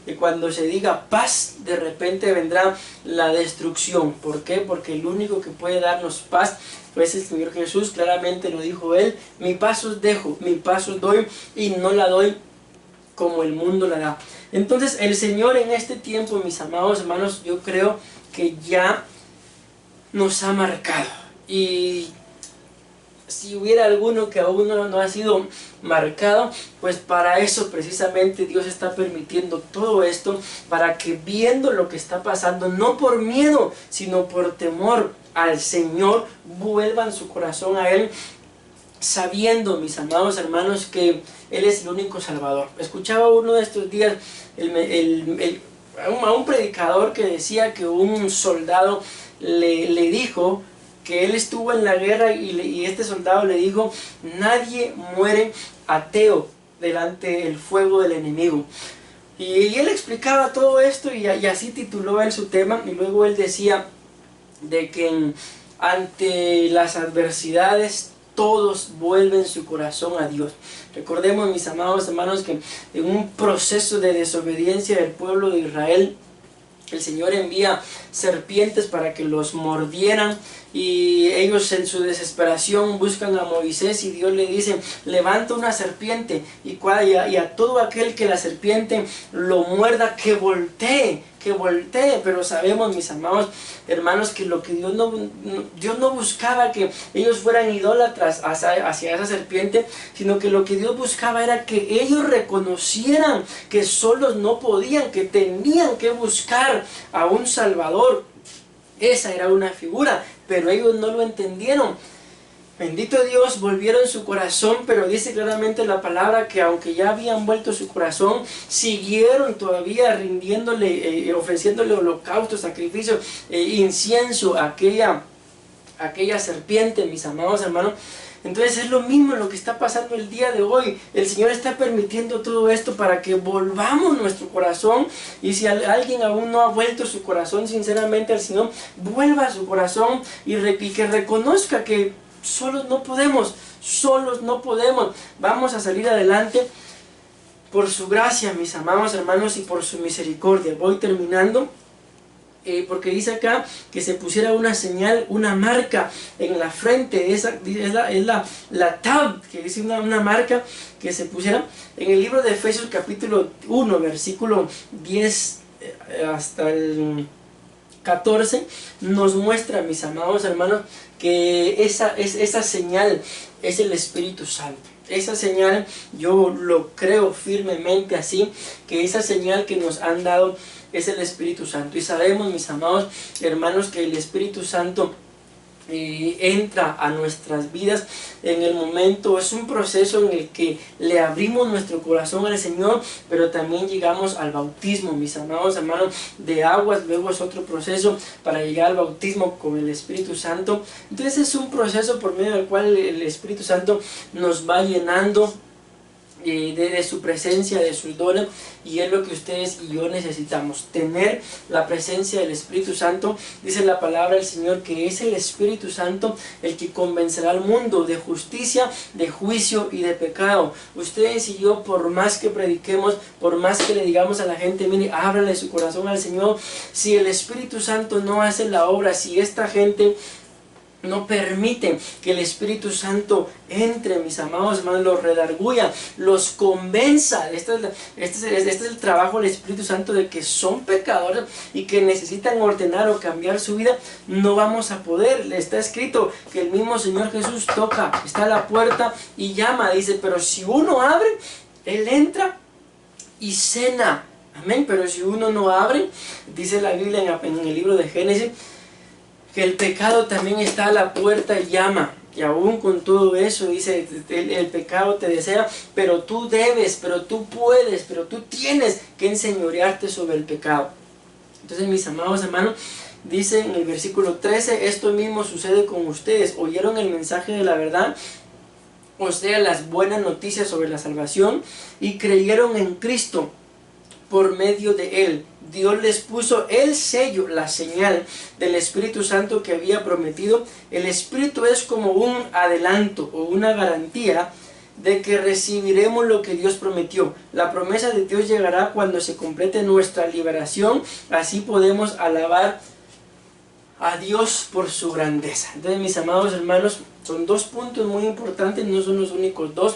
que cuando se diga paz, de repente vendrá la destrucción. ¿Por qué? Porque el único que puede darnos paz pues el Señor Jesús. Claramente lo dijo Él: mi paz os dejo, mi paz os doy, y no la doy como el mundo la da. Entonces el Señor en este tiempo, mis amados hermanos, yo creo que ya nos ha marcado, y si hubiera alguno que aún no ha sido marcado, pues para eso precisamente Dios está permitiendo todo esto, para que, viendo lo que está pasando, no por miedo, sino por temor al Señor, vuelvan su corazón a Él, sabiendo, mis amados hermanos, que Él es el único Salvador. Escuchaba uno de estos días a un predicador que decía que un soldado le dijo que él estuvo en la guerra, y este soldado le dijo: nadie muere ateo delante del fuego del enemigo. Y él explicaba todo esto, y así tituló él su tema, y luego él decía de que ante las adversidades todos vuelven su corazón a Dios. Recordemos, mis amados hermanos, que en un proceso de desobediencia del pueblo de Israel, el Señor envía serpientes para que los mordieran, y ellos en su desesperación buscan a Moisés, y Dios le dice: levanta una serpiente, y a todo aquel que la serpiente lo muerda, que voltee. Pero sabemos, mis amados hermanos, que lo que Dios no buscaba que ellos fueran idólatras hacia esa serpiente, sino que lo que Dios buscaba era que ellos reconocieran que solos no podían, que tenían que buscar a un Salvador. Esa era una figura, pero ellos no lo entendieron. Bendito Dios, volvieron su corazón, pero dice claramente la palabra que aunque ya habían vuelto su corazón, siguieron todavía rindiéndole, ofreciéndole holocaustos, sacrificios, incienso a aquella serpiente, mis amados hermanos. Entonces es lo mismo lo que está pasando el día de hoy. El Señor está permitiendo todo esto para que volvamos nuestro corazón, y si alguien aún no ha vuelto su corazón sinceramente al Señor, vuelva su corazón y que reconozca que solos no podemos, vamos a salir adelante por su gracia, mis amados hermanos, y por su misericordia. Voy terminando. Porque dice acá que se pusiera una señal, una marca en la frente. Es la tab, que dice una marca que se pusiera. En el libro de Efesios capítulo 1, versículo 10 hasta el 14, nos muestra, mis amados hermanos, que esa señal es el Espíritu Santo. Esa señal, yo lo creo firmemente así, que esa señal que nos han dado es el Espíritu Santo. Y sabemos, mis amados hermanos, que el Espíritu Santo entra a nuestras vidas en el momento, es un proceso en el que le abrimos nuestro corazón al Señor, pero también llegamos al bautismo, mis amados hermanos, de aguas. Luego es otro proceso para llegar al bautismo con el Espíritu Santo. Entonces es un proceso por medio del cual el Espíritu Santo nos va llenando de su presencia, de sus dones, y es lo que ustedes y yo necesitamos, tener la presencia del Espíritu Santo. Dice la palabra del Señor que es el Espíritu Santo el que convencerá al mundo de justicia, de juicio y de pecado. Ustedes y yo, por más que prediquemos, por más que le digamos a la gente, mire, ábrale su corazón al Señor, si el Espíritu Santo no hace la obra, si esta gente no permiten que el Espíritu Santo entre, mis amados hermanos, los redarguya, los convenza. Este es el trabajo del Espíritu Santo, de que son pecadores y que necesitan ordenar o cambiar su vida. No vamos a poder. Está escrito que el mismo Señor Jesús toca, está a la puerta y llama. Dice, pero si uno abre, Él entra y cena. Amén. Pero si uno no abre, dice la Biblia en el libro de Génesis, que el pecado también está a la puerta y llama. Y aún con todo eso, dice, el pecado te desea, pero tú debes, pero tú puedes, pero tú tienes que enseñorearte sobre el pecado. Entonces, mis amados hermanos, dice en el versículo 13, esto mismo sucede con ustedes. Oyeron el mensaje de la verdad, o sea, las buenas noticias sobre la salvación, y creyeron en Cristo. Por medio de Él, Dios les puso el sello, la señal del Espíritu Santo que había prometido. El Espíritu es como un adelanto o una garantía de que recibiremos lo que Dios prometió. La promesa de Dios llegará cuando se complete nuestra liberación. Así podemos alabar a Dios por su grandeza. Entonces, mis amados hermanos, son dos puntos muy importantes, no son los únicos dos.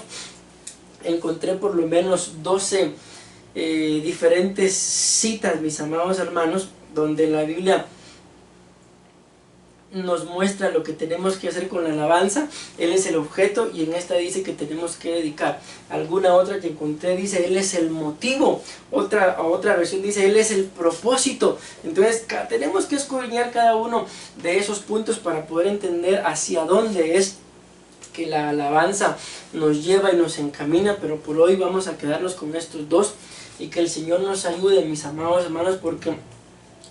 Encontré por lo menos 12 diferentes citas, mis amados hermanos, donde la Biblia nos muestra lo que tenemos que hacer con la alabanza. Él es el objeto, y en esta dice que tenemos que dedicar. Alguna otra que encontré dice Él es el motivo. Otra versión dice Él es el propósito. Entonces tenemos que escudriñar cada uno de esos puntos para poder entender hacia dónde es que la alabanza nos lleva y nos encamina. Pero por hoy vamos a quedarnos con estos dos, y que el Señor nos ayude, mis amados hermanos, porque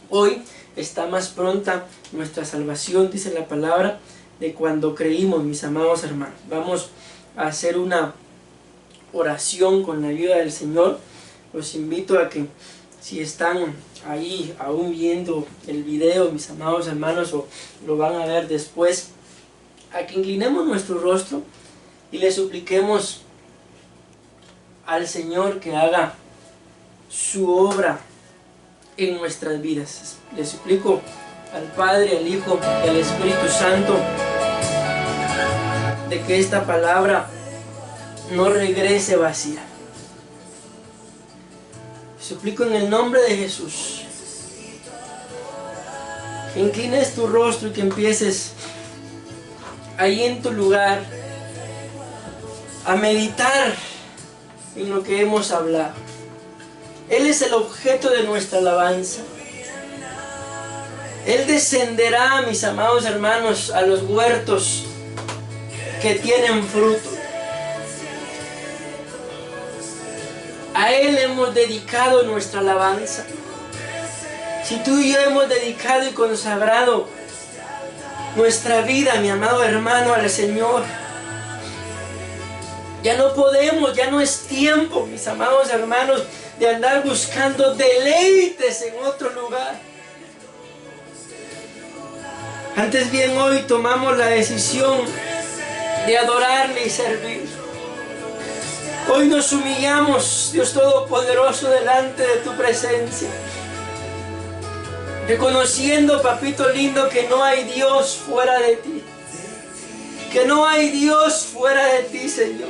hoy está más pronta nuestra salvación, dice la palabra, de cuando creímos, mis amados hermanos. Vamos a hacer una oración con la ayuda del Señor. Los invito a que, si están ahí aún viendo el video, mis amados hermanos, o lo van a ver después, a que inclinemos nuestro rostro y le supliquemos al Señor que haga su obra en nuestras vidas. Le suplico al Padre, al Hijo y al Espíritu Santo de que esta palabra no regrese vacía. Suplico en el nombre de Jesús que inclines tu rostro y que empieces ahí en tu lugar a meditar en lo que hemos hablado. Él es el objeto de nuestra alabanza. Él descenderá, mis amados hermanos, a los huertos que tienen fruto. A Él hemos dedicado nuestra alabanza. Si tú y yo hemos dedicado y consagrado nuestra vida, mi amado hermano, al Señor, ya no podemos, ya no es tiempo, mis amados hermanos, de andar buscando deleites en otro lugar. Antes bien, hoy tomamos la decisión de adorarle y servir. Hoy nos humillamos, Dios Todopoderoso, delante de tu presencia, reconociendo, papito lindo, que no hay Dios fuera de ti, que no hay Dios fuera de ti, Señor.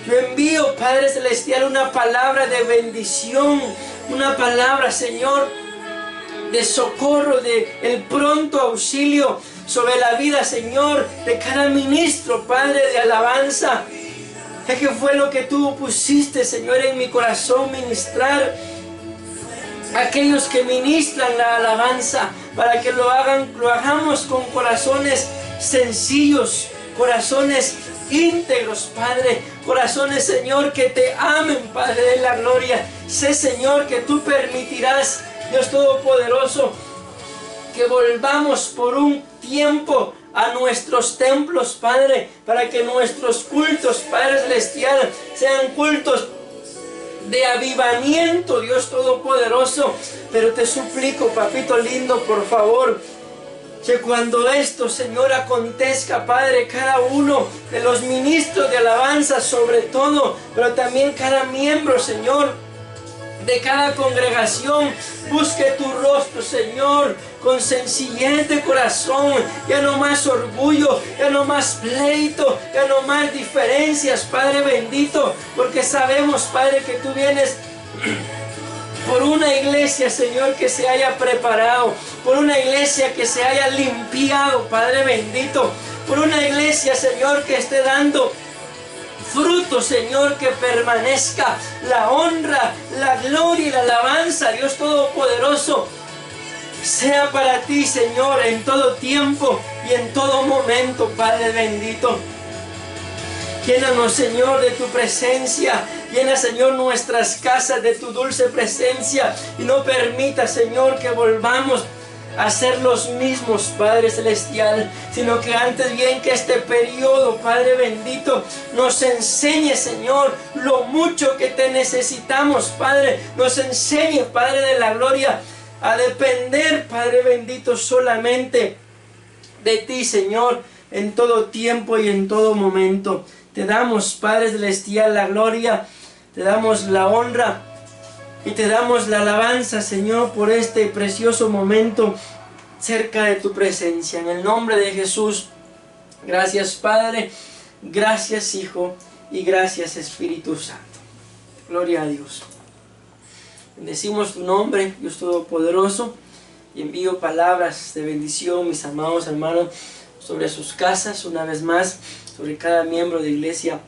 Yo envío, Padre Celestial, una palabra de bendición, una palabra, Señor, de socorro, de el pronto auxilio sobre la vida, Señor, de cada ministro, Padre, de alabanza. Es que fue lo que tú pusiste, Señor, en mi corazón, ministrar a aquellos que ministran la alabanza, para que lo hagamos con corazones sencillos, corazones íntegros, Padre, corazones, Señor, que te amen, Padre de la gloria. Sé, Señor, que tú permitirás, Dios Todopoderoso, que volvamos por un tiempo a nuestros templos, Padre, para que nuestros cultos, Padre Celestial, sean cultos de avivamiento, Dios Todopoderoso. Pero te suplico, papito lindo, por favor, que cuando esto, Señor, acontezca, Padre, cada uno de los ministros de alabanza sobre todo, pero también cada miembro, Señor, de cada congregación, busque tu rostro, Señor, con sencillez de corazón. Ya no más orgullo, ya no más pleito, ya no más diferencias, Padre bendito, porque sabemos, Padre, que tú vienes por una iglesia, Señor, que se haya preparado, por una iglesia que se haya limpiado, Padre bendito, por una iglesia, Señor, que esté dando fruto, Señor, que permanezca la honra, la gloria y la alabanza, Dios Todopoderoso, sea para ti, Señor, en todo tiempo y en todo momento, Padre bendito. Llénanos, Señor, de tu presencia. Llena, Señor, nuestras casas de tu dulce presencia. Y no permita, Señor, que volvamos a ser los mismos, Padre Celestial, sino que antes bien que este periodo, Padre bendito, nos enseñe, Señor, lo mucho que te necesitamos, Padre. Nos enseñe, Padre de la gloria, a depender, Padre bendito, solamente de ti, Señor, en todo tiempo y en todo momento. Te damos, Padre Celestial, la gloria, te damos la honra y te damos la alabanza, Señor, por este precioso momento cerca de tu presencia. En el nombre de Jesús, gracias, Padre, gracias, Hijo, y gracias, Espíritu Santo. Gloria a Dios. Bendecimos tu nombre, Dios Todopoderoso, y envío palabras de bendición, mis amados hermanos, sobre sus casas, una vez más, sobre cada miembro de Iglesia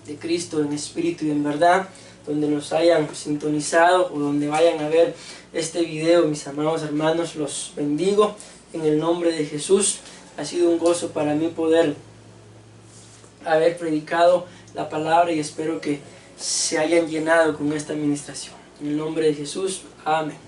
de Cristo en espíritu y en verdad, donde nos hayan sintonizado o donde vayan a ver este video, mis amados hermanos, los bendigo en el nombre de Jesús. Ha sido un gozo para mí poder haber predicado la palabra y espero que se hayan llenado con esta administración. En el nombre de Jesús, amén.